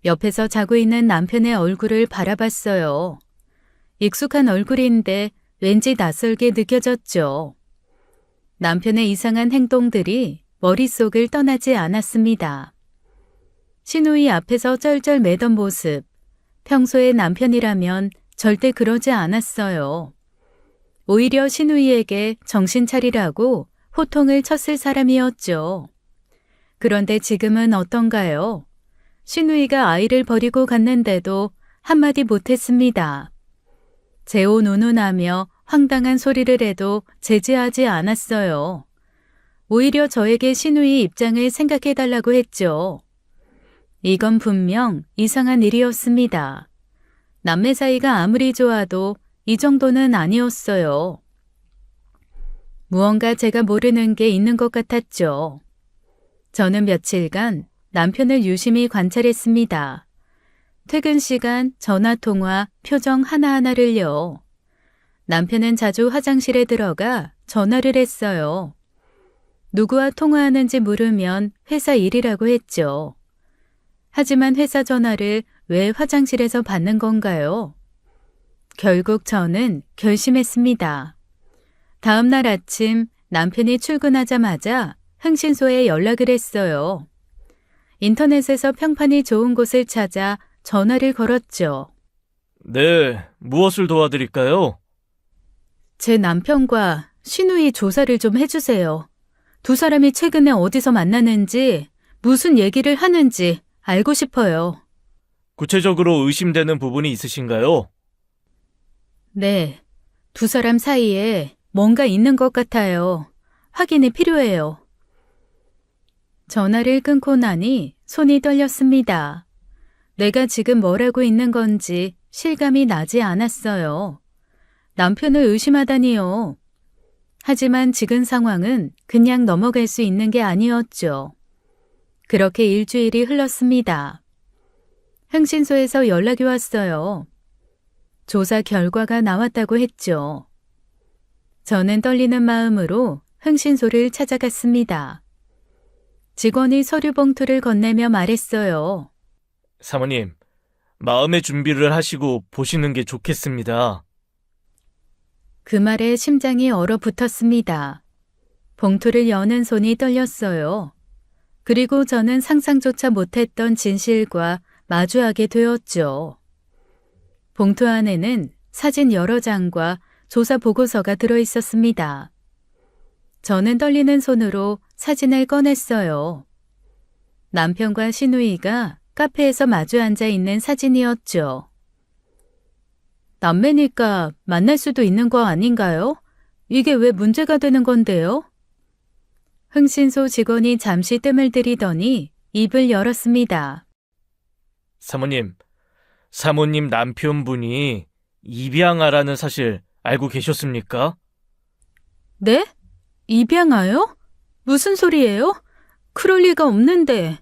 옆에서 자고 있는 남편의 얼굴을 바라봤어요. 익숙한 얼굴인데 왠지 낯설게 느껴졌죠. 남편의 이상한 행동들이 머릿속을 떠나지 않았습니다. 신우이 앞에서 쩔쩔 매던 모습, 평소에 남편이라면 절대 그러지 않았어요. 오히려 신우이에게 정신 차리라고 호통을 쳤을 사람이었죠. 그런데 지금은 어떤가요? 신우이가 아이를 버리고 갔는데도 한마디 못했습니다. 제온 운운하며 황당한 소리를 해도 제지하지 않았어요. 오히려 저에게 신우이 입장을 생각해달라고 했죠. 이건 분명 이상한 일이었습니다. 남매 사이가 아무리 좋아도 이 정도는 아니었어요. 무언가 제가 모르는 게 있는 것 같았죠. 저는 며칠간 남편을 유심히 관찰했습니다. 퇴근 시간, 전화통화, 표정 하나하나를요. 남편은 자주 화장실에 들어가 전화를 했어요. 누구와 통화하는지 물으면 회사 일이라고 했죠. 하지만 회사 전화를 왜 화장실에서 받는 건가요? 결국 저는 결심했습니다. 다음 날 아침 남편이 출근하자마자 흥신소에 연락을 했어요. 인터넷에서 평판이 좋은 곳을 찾아 전화를 걸었죠. 네, 무엇을 도와드릴까요? 제 남편과 신우이 조사를 좀 해주세요. 두 사람이 최근에 어디서 만나는지, 무슨 얘기를 하는지 알고 싶어요. 구체적으로 의심되는 부분이 있으신가요? 네, 두 사람 사이에 뭔가 있는 것 같아요. 확인이 필요해요. 전화를 끊고 나니 손이 떨렸습니다. 내가 지금 뭘 하고 있는 건지 실감이 나지 않았어요. 남편을 의심하다니요. 하지만 지금 상황은 그냥 넘어갈 수 있는 게 아니었죠. 그렇게 일주일이 흘렀습니다. 흥신소에서 연락이 왔어요. 조사 결과가 나왔다고 했죠. 저는 떨리는 마음으로 흥신소를 찾아갔습니다. 직원이 서류 봉투를 건네며 말했어요. 사모님, 마음의 준비를 하시고 보시는 게 좋겠습니다. 그 말에 심장이 얼어붙었습니다. 봉투를 여는 손이 떨렸어요. 그리고 저는 상상조차 못했던 진실과 마주하게 되었죠. 봉투 안에는 사진 여러 장과 조사 보고서가 들어있었습니다. 저는 떨리는 손으로 사진을 꺼냈어요. 남편과 신우이가 카페에서 마주 앉아 있는 사진이었죠. 남매니까 만날 수도 있는 거 아닌가요? 이게 왜 문제가 되는 건데요? 흥신소 직원이 잠시 뜸을 들이더니 입을 열었습니다. 사모님 남편분이 입양아라는 사실 알고 계셨습니까? 네? 입양아요? 무슨 소리예요? 그럴 리가 없는데.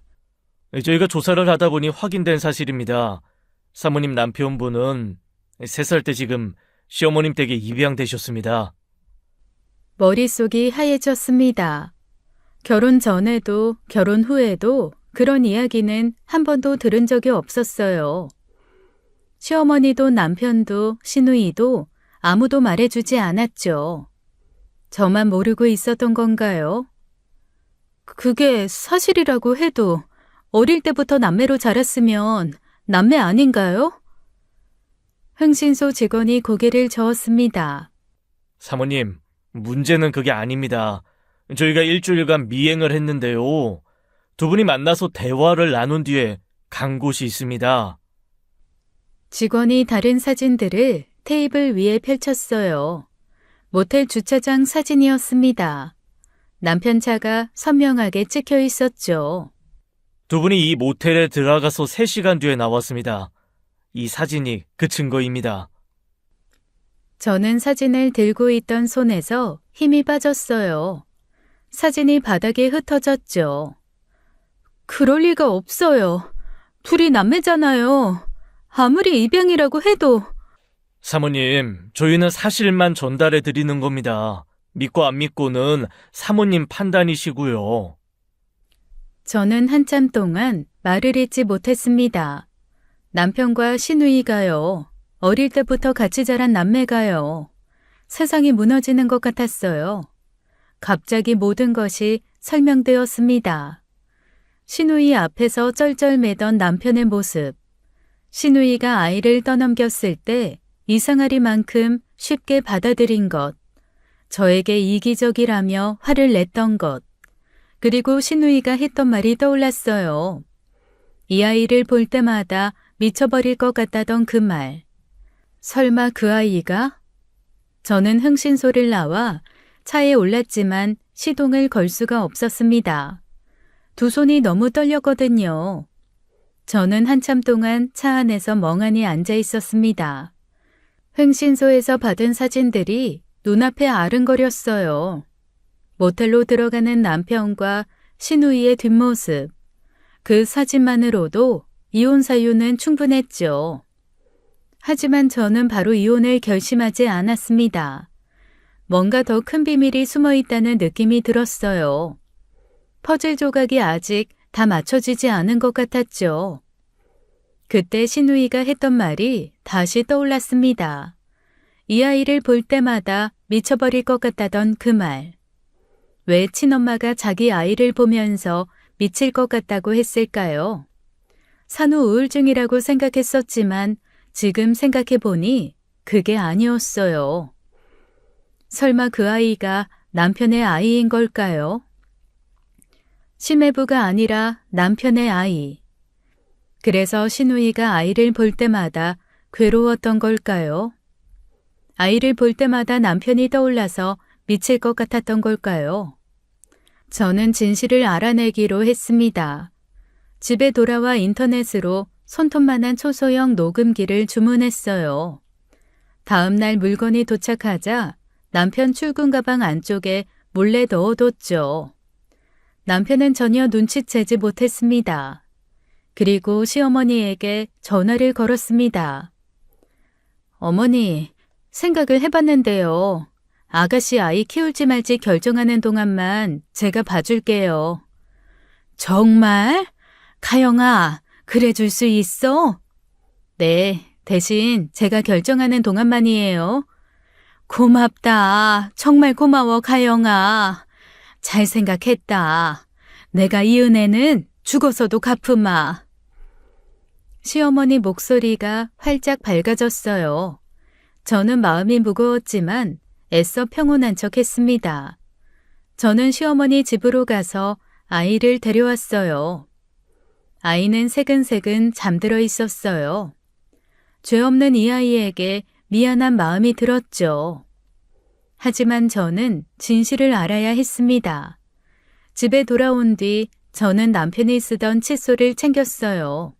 저희가 조사를 하다 보니 확인된 사실입니다. 사모님 남편분은 3살 때 지금 시어머님 댁에 입양되셨습니다. 머릿속이 하얘졌습니다. 결혼 전에도 결혼 후에도 그런 이야기는 한 번도 들은 적이 없었어요. 시어머니도 남편도 신우이도 아무도 말해주지 않았죠. 저만 모르고 있었던 건가요? 그게 사실이라고 해도 어릴 때부터 남매로 자랐으면 남매 아닌가요? 흥신소 직원이 고개를 저었습니다. 사모님, 문제는 그게 아닙니다. 저희가 일주일간 미행을 했는데요. 두 분이 만나서 대화를 나눈 뒤에 간 곳이 있습니다. 직원이 다른 사진들을 테이블 위에 펼쳤어요. 모텔 주차장 사진이었습니다. 남편 차가 선명하게 찍혀 있었죠. 두 분이 이 모텔에 들어가서 3시간 뒤에 나왔습니다. 이 사진이 그 증거입니다. 저는 사진을 들고 있던 손에서 힘이 빠졌어요. 사진이 바닥에 흩어졌죠. 그럴 리가 없어요. 둘이 남매잖아요. 아무리 입양이라고 해도. 사모님, 저희는 사실만 전달해 드리는 겁니다. 믿고 안 믿고는 사모님 판단이시고요. 저는 한참 동안 말을 잇지 못했습니다. 남편과 시누이가요. 어릴 때부터 같이 자란 남매가요. 세상이 무너지는 것 같았어요. 갑자기 모든 것이 설명되었습니다. 시누이 앞에서 쩔쩔매던 남편의 모습. 시누이가 아이를 떠넘겼을 때 이상하리만큼 쉽게 받아들인 것. 저에게 이기적이라며 화를 냈던 것. 그리고 시누이가 했던 말이 떠올랐어요. 이 아이를 볼 때마다 미쳐버릴 것 같다던 그 말. 설마 그 아이가? 저는 흥신소를 나와 차에 올랐지만 시동을 걸 수가 없었습니다. 두 손이 너무 떨렸거든요. 저는 한참 동안 차 안에서 멍하니 앉아 있었습니다. 흥신소에서 받은 사진들이 눈앞에 아른거렸어요. 모텔로 들어가는 남편과 시누이의 뒷모습. 그 사진만으로도 이혼 사유는 충분했죠. 하지만 저는 바로 이혼을 결심하지 않았습니다. 뭔가 더 큰 비밀이 숨어 있다는 느낌이 들었어요. 퍼즐 조각이 아직 다 맞춰지지 않은 것 같았죠. 그때 시누이가 했던 말이 다시 떠올랐습니다. 이 아이를 볼 때마다 미쳐버릴 것 같다던 그 말. 왜 친엄마가 자기 아이를 보면서 미칠 것 같다고 했을까요? 산후 우울증이라고 생각했었지만 지금 생각해보니 그게 아니었어요. 설마 그 아이가 남편의 아이인 걸까요? 시매부가 아니라 남편의 아이. 그래서 시누이가 아이를 볼 때마다 괴로웠던 걸까요? 아이를 볼 때마다 남편이 떠올라서 미칠 것 같았던 걸까요? 저는 진실을 알아내기로 했습니다. 집에 돌아와 인터넷으로 손톱만한 초소형 녹음기를 주문했어요. 다음 날 물건이 도착하자 남편 출근 가방 안쪽에 몰래 넣어뒀죠. 남편은 전혀 눈치채지 못했습니다. 그리고 시어머니에게 전화를 걸었습니다. 어머니, 생각을 해봤는데요. 아가씨 아이 키울지 말지 결정하는 동안만 제가 봐줄게요. 정말? 가영아, 그래줄 수 있어? 네, 대신 제가 결정하는 동안만이에요. 고맙다. 정말 고마워, 가영아. 잘 생각했다. 내가 이 은혜는 죽어서도 갚으마. 시어머니 목소리가 활짝 밝아졌어요. 저는 마음이 무거웠지만 애써 평온한 척 했습니다. 저는 시어머니 집으로 가서 아이를 데려왔어요. 아이는 새근새근 잠들어 있었어요. 죄 없는 이 아이에게 미안한 마음이 들었죠. 하지만 저는 진실을 알아야 했습니다. 집에 돌아온 뒤 저는 남편이 쓰던 칫솔을 챙겼어요.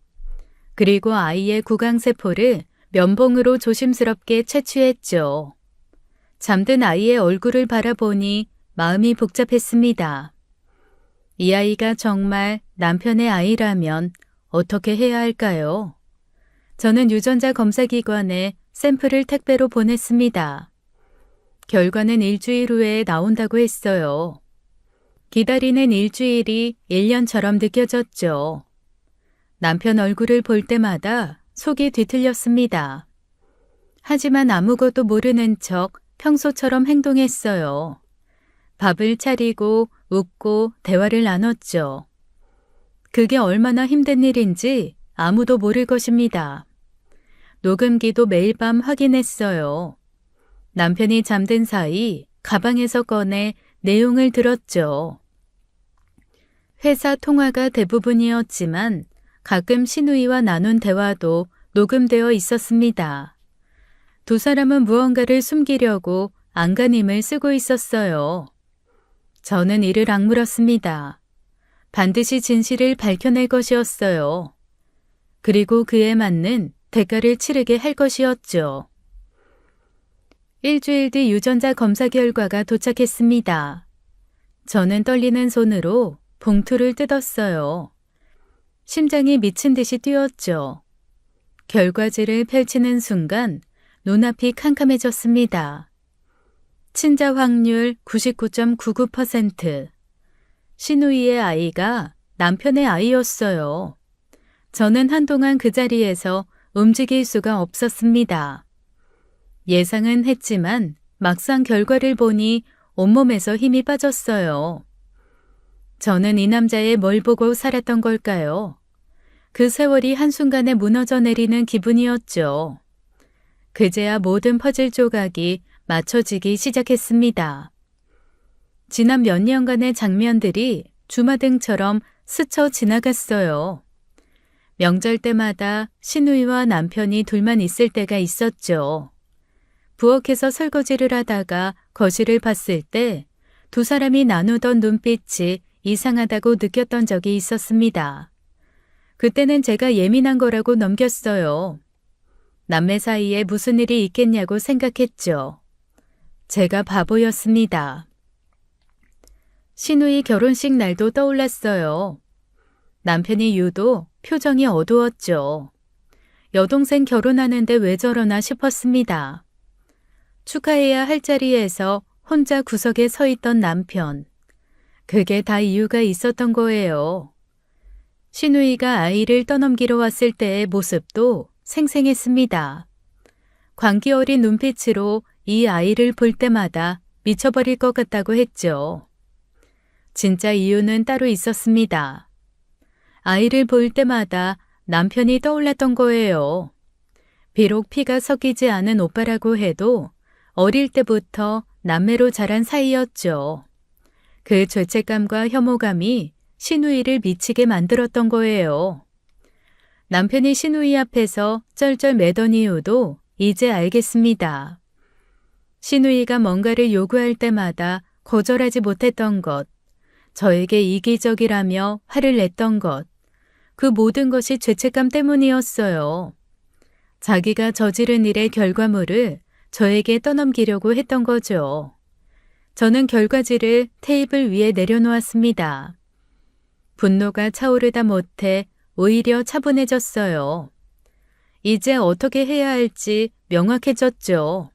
그리고 아이의 구강세포를 면봉으로 조심스럽게 채취했죠. 잠든 아이의 얼굴을 바라보니 마음이 복잡했습니다. 이 아이가 정말 남편의 아이라면 어떻게 해야 할까요? 저는 유전자 검사기관에 샘플을 택배로 보냈습니다. 결과는 일주일 후에 나온다고 했어요. 기다리는 일주일이 1년처럼 느껴졌죠. 남편 얼굴을 볼 때마다 속이 뒤틀렸습니다. 하지만 아무것도 모르는 척 평소처럼 행동했어요. 밥을 차리고 웃고 대화를 나눴죠. 그게 얼마나 힘든 일인지 아무도 모를 것입니다. 녹음기도 매일 밤 확인했어요. 남편이 잠든 사이 가방에서 꺼내 내용을 들었죠. 회사 통화가 대부분이었지만 가끔 시누이와 나눈 대화도 녹음되어 있었습니다. 두 사람은 무언가를 숨기려고 안간힘을 쓰고 있었어요. 저는 이를 악물었습니다. 반드시 진실을 밝혀낼 것이었어요. 그리고 그에 맞는 대가를 치르게 할 것이었죠. 일주일 뒤 유전자 검사 결과가 도착했습니다. 저는 떨리는 손으로 봉투를 뜯었어요. 심장이 미친 듯이 뛰었죠. 결과지를 펼치는 순간 눈앞이 캄캄해졌습니다. 친자 확률 99.99%. 시누이의 아이가 남편의 아이였어요. 저는 한동안 그 자리에서 움직일 수가 없었습니다. 예상은 했지만 막상 결과를 보니 온몸에서 힘이 빠졌어요. 저는 이 남자의 뭘 보고 살았던 걸까요? 그 세월이 한순간에 무너져 내리는 기분이었죠. 그제야 모든 퍼즐 조각이 맞춰지기 시작했습니다. 지난 몇 년간의 장면들이 주마등처럼 스쳐 지나갔어요. 명절 때마다 시누이와 남편이 둘만 있을 때가 있었죠. 부엌에서 설거지를 하다가 거실을 봤을 때 두 사람이 나누던 눈빛이 이상하다고 느꼈던 적이 있었습니다. 그때는 제가 예민한 거라고 넘겼어요. 남매 사이에 무슨 일이 있겠냐고 생각했죠. 제가 바보였습니다. 시누이 결혼식 날도 떠올랐어요. 남편이 유독 표정이 어두웠죠. 여동생 결혼하는데 왜 저러나 싶었습니다. 축하해야 할 자리에서 혼자 구석에 서 있던 남편. 그게 다 이유가 있었던 거예요. 시누이가 아이를 떠넘기러 왔을 때의 모습도 생생했습니다. 광기 어린 눈빛으로 이 아이를 볼 때마다 미쳐버릴 것 같다고 했죠. 진짜 이유는 따로 있었습니다. 아이를 볼 때마다 남편이 떠올랐던 거예요. 비록 피가 섞이지 않은 오빠라고 해도 어릴 때부터 남매로 자란 사이였죠. 그 죄책감과 혐오감이 시누이를 미치게 만들었던 거예요. 남편이 시누이 앞에서 쩔쩔 매던 이유도 이제 알겠습니다. 시누이가 뭔가를 요구할 때마다 거절하지 못했던 것, 저에게 이기적이라며 화를 냈던 것, 그 모든 것이 죄책감 때문이었어요. 자기가 저지른 일의 결과물을 저에게 떠넘기려고 했던 거죠. 저는 결과지를 테이블 위에 내려놓았습니다. 분노가 차오르다 못해 오히려 차분해졌어요. 이제 어떻게 해야 할지 명확해졌죠.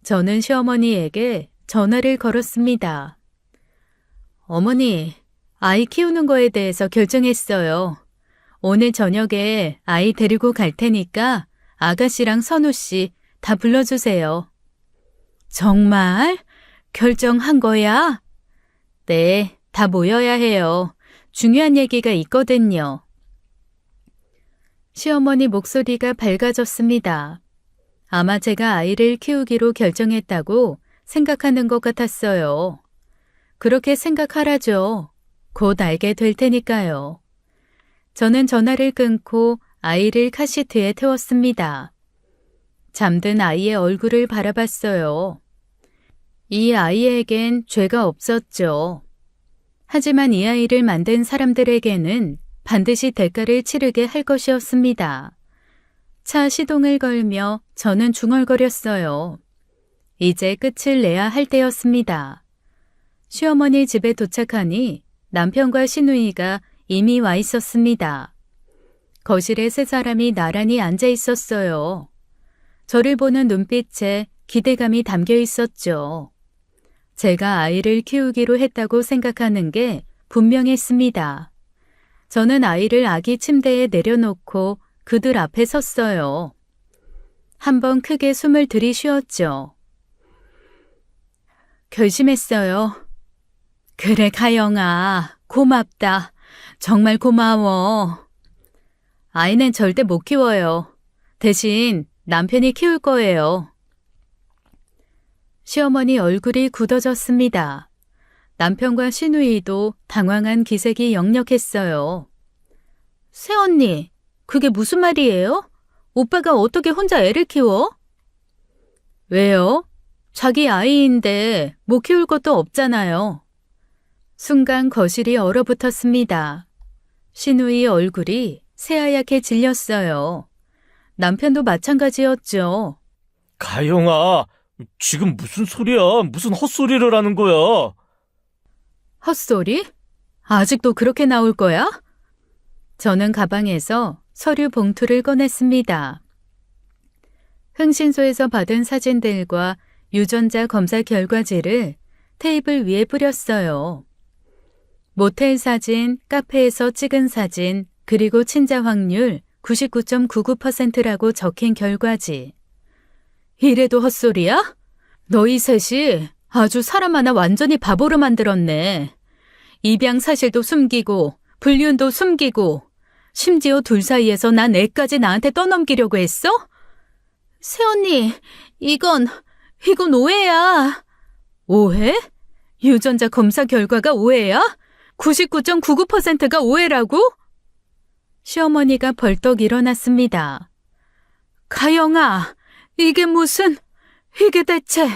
저는 시어머니에게 전화를 걸었습니다. 어머니, 아이 키우는 거에 대해서 결정했어요. 오늘 저녁에 아이 데리고 갈 테니까 아가씨랑 선우씨 다 불러주세요. 정말? 결정한 거야? 네, 다 모여야 해요. 중요한 얘기가 있거든요. 시어머니 목소리가 밝아졌습니다. 아마 제가 아이를 키우기로 결정했다고 생각하는 것 같았어요. 그렇게 생각하라죠. 곧 알게 될 테니까요. 저는 전화를 끊고 아이를 카시트에 태웠습니다. 잠든 아이의 얼굴을 바라봤어요. 이 아이에겐 죄가 없었죠. 하지만 이 아이를 만든 사람들에게는 반드시 대가를 치르게 할 것이었습니다. 차 시동을 걸며 저는 중얼거렸어요. 이제 끝을 내야 할 때였습니다. 시어머니 집에 도착하니 남편과 시누이가 이미 와 있었습니다. 거실에 세 사람이 나란히 앉아 있었어요. 저를 보는 눈빛에 기대감이 담겨 있었죠. 제가 아이를 키우기로 했다고 생각하는 게 분명했습니다. 저는 아이를 아기 침대에 내려놓고 그들 앞에 섰어요. 한번 크게 숨을 들이쉬었죠. 결심했어요. 그래, 가영아. 고맙다. 정말 고마워. 아이는 절대 못 키워요. 대신 남편이 키울 거예요. 시어머니 얼굴이 굳어졌습니다. 남편과 시누이도 당황한 기색이 역력했어요. 새언니, 그게 무슨 말이에요? 오빠가 어떻게 혼자 애를 키워? 왜요? 자기 아이인데 못 키울 것도 없잖아요. 순간 거실이 얼어붙었습니다. 신우의 얼굴이 새하얗게 질렸어요. 남편도 마찬가지였죠. 가영아, 지금 무슨 소리야? 무슨 헛소리를 하는 거야? 헛소리? 아직도 그렇게 나올 거야? 저는 가방에서 서류 봉투를 꺼냈습니다. 흥신소에서 받은 사진들과 유전자 검사 결과지를 테이블 위에 뿌렸어요. 모텔 사진, 카페에서 찍은 사진, 그리고 친자 확률 99.99%라고 적힌 결과지. 이래도 헛소리야? 너희 셋이 아주 사람 하나 완전히 바보로 만들었네. 입양 사실도 숨기고 불륜도 숨기고 심지어 둘 사이에서 난 애까지 나한테 떠넘기려고 했어? 새언니, 이건 오해야. 오해? 유전자 검사 결과가 오해야? 99.99%가 오해라고? 시어머니가 벌떡 일어났습니다. 가영아, 이게 대체...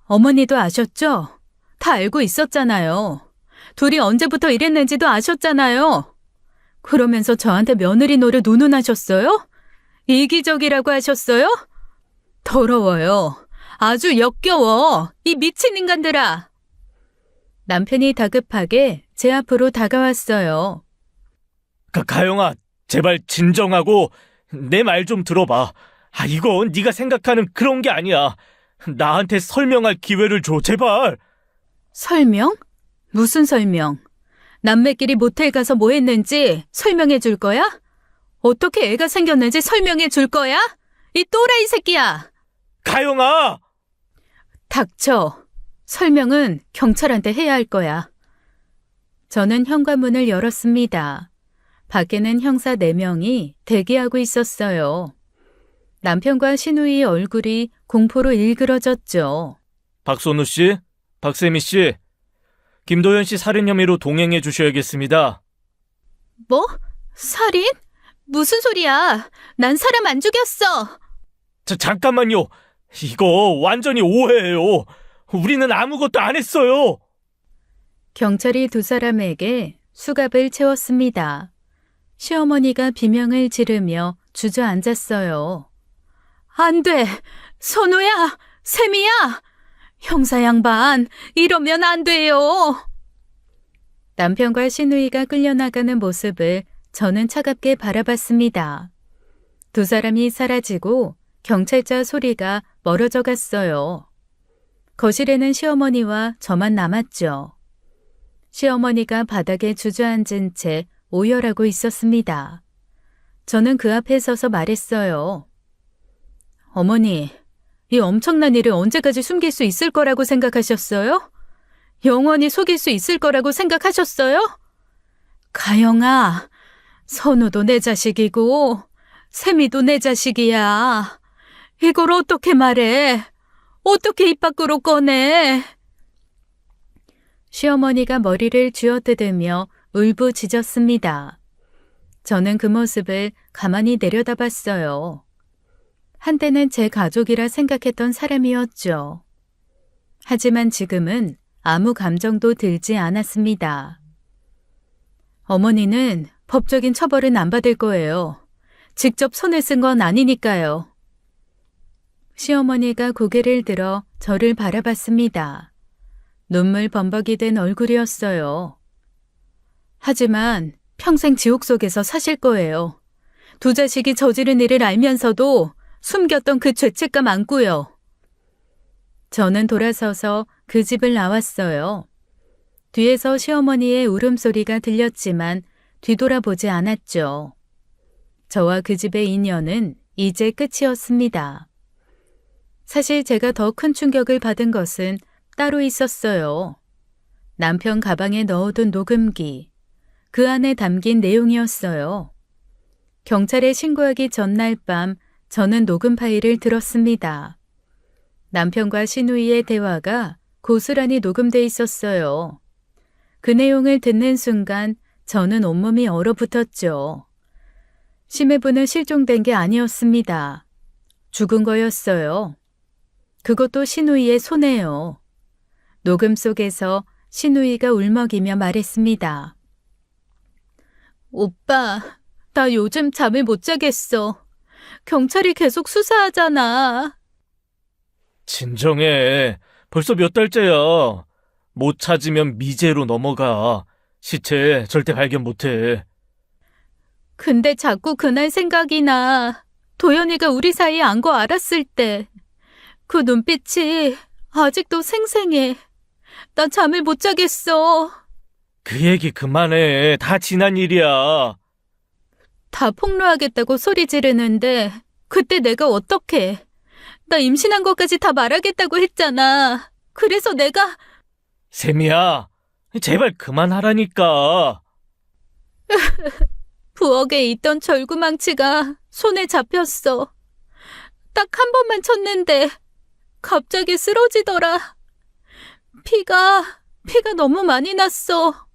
어머니도 아셨죠? 다 알고 있었잖아요. 둘이 언제부터 이랬는지도 아셨잖아요. 그러면서 저한테 며느리 노릇 운운하셨어요? 이기적이라고 하셨어요? 더러워요. 아주 역겨워. 이 미친 인간들아. 남편이 다급하게 제 앞으로 다가왔어요. 가영아, 제발 진정하고 내 말 좀 들어봐. 이건 네가 생각하는 그런 게 아니야. 나한테 설명할 기회를 줘, 제발. 설명? 무슨 설명? 남매끼리 모텔 가서 뭐 했는지 설명해 줄 거야? 어떻게 애가 생겼는지 설명해 줄 거야? 이 또라이 새끼야! 가영아! 닥쳐. 설명은 경찰한테 해야 할 거야. 저는 현관문을 열었습니다. 밖에는 형사 4명이 대기하고 있었어요. 남편과 신우이의 얼굴이 공포로 일그러졌죠. 박선우 씨, 박세미 씨, 김도현 씨 살인 혐의로 동행해 주셔야겠습니다. 뭐? 살인? 무슨 소리야? 난 사람 안 죽였어. 잠깐만요. 이거 완전히 오해예요. 우리는 아무것도 안 했어요. 경찰이 두 사람에게 수갑을 채웠습니다. 시어머니가 비명을 지르며 주저앉았어요. 안 돼! 선우야! 세미야! 형사 양반, 이러면 안 돼요! 남편과 시누이가 끌려나가는 모습을 저는 차갑게 바라봤습니다. 두 사람이 사라지고 경찰차 소리가 멀어져 갔어요. 거실에는 시어머니와 저만 남았죠. 시어머니가 바닥에 주저앉은 채 오열하고 있었습니다. 저는 그 앞에 서서 말했어요. 어머니, 이 엄청난 일을 언제까지 숨길 수 있을 거라고 생각하셨어요? 영원히 속일 수 있을 거라고 생각하셨어요? 가영아, 선우도 내 자식이고 세미도 내 자식이야. 이걸 어떻게 말해? 어떻게 입 밖으로 꺼내? 시어머니가 머리를 쥐어뜯으며 울부짖었습니다. 저는 그 모습을 가만히 내려다봤어요. 한때는 제 가족이라 생각했던 사람이었죠. 하지만 지금은 아무 감정도 들지 않았습니다. 어머니는 법적인 처벌은 안 받을 거예요. 직접 손을 쓴 건 아니니까요. 시어머니가 고개를 들어 저를 바라봤습니다. 눈물 범벅이 된 얼굴이었어요. 하지만 평생 지옥 속에서 사실 거예요. 두 자식이 저지른 일을 알면서도 숨겼던 그 죄책감 안고요. 저는 돌아서서 그 집을 나왔어요. 뒤에서 시어머니의 울음소리가 들렸지만 뒤돌아보지 않았죠. 저와 그 집의 인연은 이제 끝이었습니다. 사실 제가 더 큰 충격을 받은 것은 따로 있었어요. 남편 가방에 넣어둔 녹음기. 그 안에 담긴 내용이었어요. 경찰에 신고하기 전날 밤 저는 녹음 파일을 들었습니다. 남편과 시누이의 대화가 고스란히 녹음돼 있었어요. 그 내용을 듣는 순간 저는 온몸이 얼어붙었죠. 심해부는 실종된 게 아니었습니다. 죽은 거였어요. 그것도 시누이의 손에요. 녹음 속에서 신우이가 울먹이며 말했습니다. 오빠, 나 요즘 잠을 못 자겠어. 경찰이 계속 수사하잖아. 진정해. 벌써 몇 달째야. 못 찾으면 미제로 넘어가. 시체 절대 발견 못해. 근데 자꾸 그날 생각이 나. 도연이가 우리 사이에 안 거 알았을 때. 그 눈빛이 아직도 생생해. 나 잠을 못 자겠어. 그 얘기 그만해. 다 지난 일이야. 다 폭로하겠다고 소리 지르는데 그때 내가 어떡해. 나 임신한 것까지 다 말하겠다고 했잖아. 그래서 내가 세미야, 제발 그만하라니까. 부엌에 있던 절구망치가 손에 잡혔어. 딱 한 번만 쳤는데 갑자기 쓰러지더라. 피가 너무 많이 났어.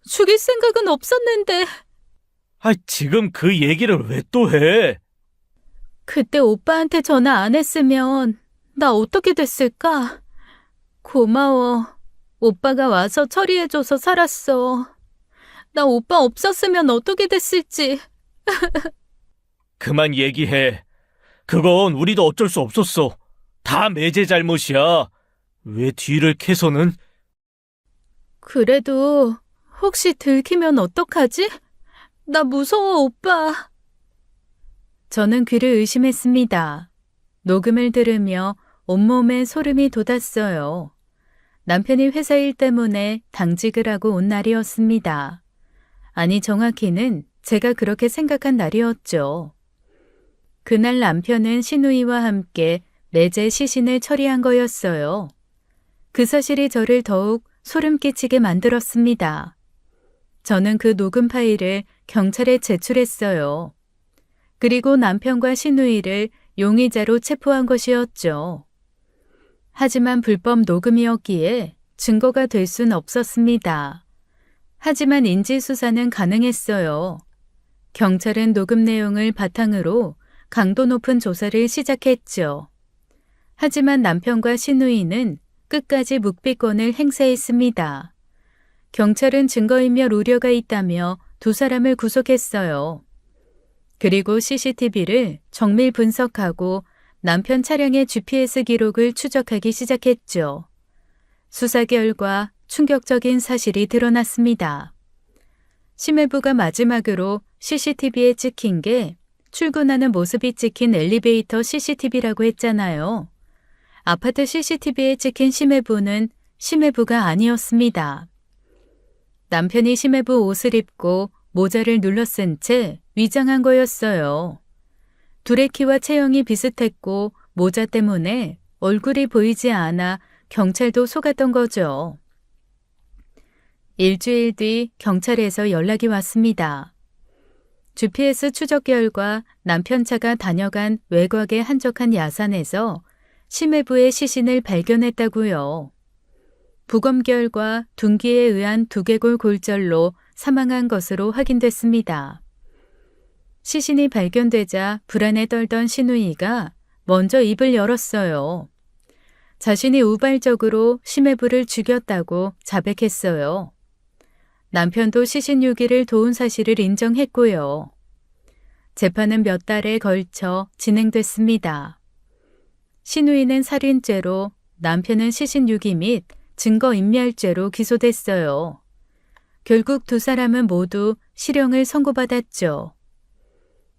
죽일 생각은 없었는데. 지금 그 얘기를 왜 또 해? 그때 오빠한테 전화 안 했으면 나 어떻게 됐을까? 고마워. 오빠가 와서 처리해줘서 살았어. 나 오빠 없었으면 어떻게 됐을지. 그만 얘기해. 그건 우리도 어쩔 수 없었어. 다 매제 잘못이야. 왜 뒤를 캐서는? 그래도 혹시 들키면 어떡하지? 나 무서워, 오빠. 저는 귀를 의심했습니다. 녹음을 들으며 온몸에 소름이 돋았어요. 남편이 회사 일 때문에 당직을 하고 온 날이었습니다. 아니, 정확히는 제가 그렇게 생각한 날이었죠. 그날 남편은 신우이와 함께 매제 시신을 처리한 거였어요. 그 사실이 저를 더욱 소름 끼치게 만들었습니다. 저는 그 녹음 파일을 경찰에 제출했어요. 그리고 남편과 신우이를 용의자로 체포한 것이었죠. 하지만 불법 녹음이었기에 증거가 될 순 없었습니다. 하지만 인지수사는 가능했어요. 경찰은 녹음 내용을 바탕으로 강도 높은 조사를 시작했죠. 하지만 남편과 신우이는 끝까지 묵비권을 행사했습니다. 경찰은 증거인멸 우려가 있다며 두 사람을 구속했어요. 그리고 CCTV를 정밀 분석하고 남편 차량의 GPS 기록을 추적하기 시작했죠. 수사 결과 충격적인 사실이 드러났습니다. 심해부가 마지막으로 CCTV에 찍힌 게 출근하는 모습이 찍힌 엘리베이터 CCTV라고 했잖아요. 아파트 CCTV에 찍힌 심해부는 심해부가 아니었습니다. 남편이 심해부 옷을 입고 모자를 눌러쓴 채 위장한 거였어요. 둘의 키와 체형이 비슷했고 모자 때문에 얼굴이 보이지 않아 경찰도 속았던 거죠. 일주일 뒤 경찰에서 연락이 왔습니다. GPS 추적 결과 남편 차가 다녀간 외곽의 한적한 야산에서 심해부의 시신을 발견했다고요. 부검 결과 둔기에 의한 두개골 골절로 사망한 것으로 확인됐습니다. 시신이 발견되자 불안에 떨던 신우이가 먼저 입을 열었어요. 자신이 우발적으로 심해부를 죽였다고 자백했어요. 남편도 시신 유기를 도운 사실을 인정했고요. 재판은 몇 달에 걸쳐 진행됐습니다. 신우이는 살인죄로, 남편은 시신 유기 및 증거인멸죄로 기소됐어요. 결국 두 사람은 모두 실형을 선고받았죠.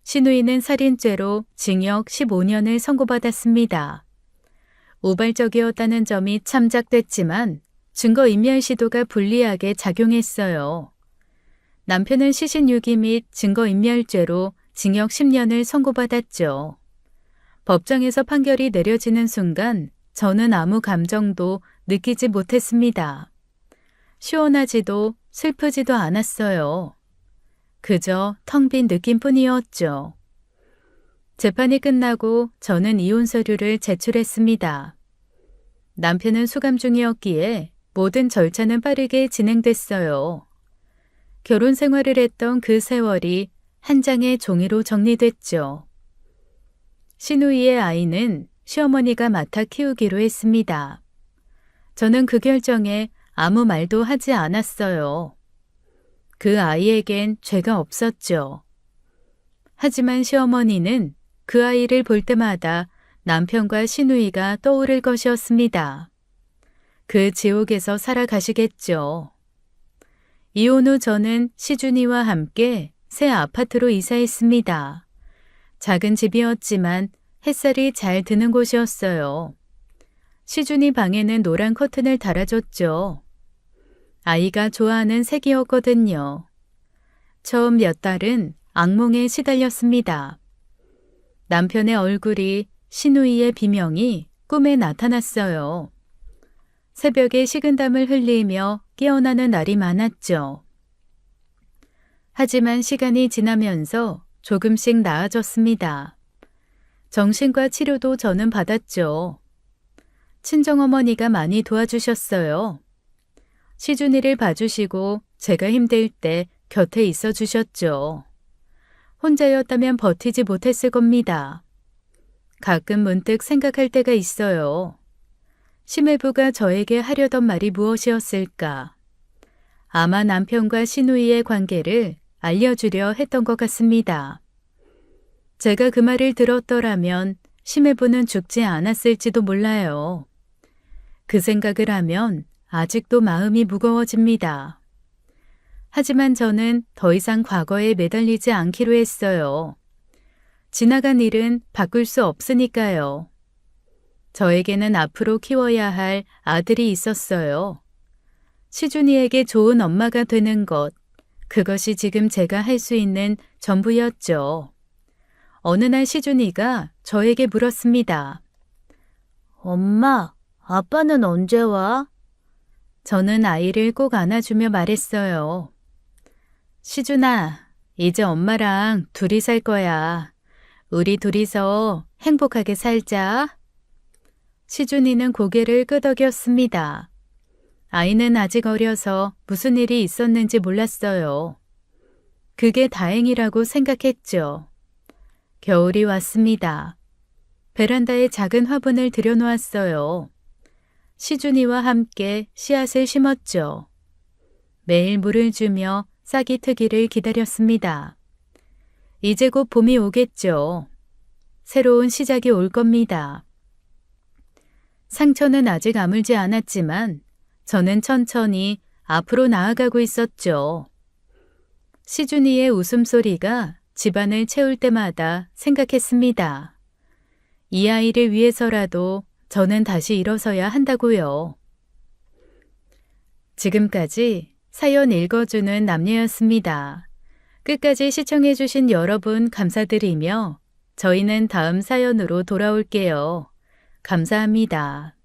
신우이는 살인죄로 징역 15년을 선고받았습니다. 우발적이었다는 점이 참작됐지만 증거인멸 시도가 불리하게 작용했어요. 남편은 시신 유기 및 증거인멸죄로 징역 10년을 선고받았죠. 법정에서 판결이 내려지는 순간 저는 아무 감정도 느끼지 못했습니다. 시원하지도 슬프지도 않았어요. 그저 텅 빈 느낌뿐이었죠. 재판이 끝나고 저는 이혼 서류를 제출했습니다. 남편은 수감 중이었기에 모든 절차는 빠르게 진행됐어요. 결혼 생활을 했던 그 세월이 한 장의 종이로 정리됐죠. 신우이의 아이는 시어머니가 맡아 키우기로 했습니다. 저는 그 결정에 아무 말도 하지 않았어요. 그 아이에겐 죄가 없었죠. 하지만 시어머니는 그 아이를 볼 때마다 남편과 시누이가 떠오를 것이었습니다. 그 지옥에서 살아가시겠죠. 이혼 후 저는 시준이와 함께 새 아파트로 이사했습니다. 작은 집이었지만 햇살이 잘 드는 곳이었어요. 시준이 방에는 노란 커튼을 달아줬죠. 아이가 좋아하는 색이었거든요. 처음 몇 달은 악몽에 시달렸습니다. 남편의 얼굴이 시누이의 비명이 꿈에 나타났어요. 새벽에 식은땀을 흘리며 깨어나는 날이 많았죠. 하지만 시간이 지나면서 조금씩 나아졌습니다. 정신과 치료도 저는 받았죠. 친정어머니가 많이 도와주셨어요. 시준이를 봐주시고 제가 힘들 때 곁에 있어 주셨죠. 혼자였다면 버티지 못했을 겁니다. 가끔 문득 생각할 때가 있어요. 심해부가 저에게 하려던 말이 무엇이었을까? 아마 남편과 시누이의 관계를 알려주려 했던 것 같습니다. 제가 그 말을 들었더라면 심해부는 죽지 않았을지도 몰라요. 그 생각을 하면 아직도 마음이 무거워집니다. 하지만 저는 더 이상 과거에 매달리지 않기로 했어요. 지나간 일은 바꿀 수 없으니까요. 저에게는 앞으로 키워야 할 아들이 있었어요. 시준이에게 좋은 엄마가 되는 것, 그것이 지금 제가 할 수 있는 전부였죠. 어느 날 시준이가 저에게 물었습니다. 엄마, 아빠는 언제 와? 저는 아이를 꼭 안아주며 말했어요. 시준아, 이제 엄마랑 둘이 살 거야. 우리 둘이서 행복하게 살자. 시준이는 고개를 끄덕였습니다. 아이는 아직 어려서 무슨 일이 있었는지 몰랐어요. 그게 다행이라고 생각했죠. 겨울이 왔습니다. 베란다에 작은 화분을 들여놓았어요. 시준이와 함께 씨앗을 심었죠. 매일 물을 주며 싹이 트기를 기다렸습니다. 이제 곧 봄이 오겠죠. 새로운 시작이 올 겁니다. 상처는 아직 아물지 않았지만 저는 천천히 앞으로 나아가고 있었죠. 시준이의 웃음소리가 집안을 채울 때마다 생각했습니다. 이 아이를 위해서라도 저는 다시 일어서야 한다고요. 지금까지 사연 읽어주는 남녀였습니다. 끝까지 시청해주신 여러분 감사드리며 저희는 다음 사연으로 돌아올게요. 감사합니다.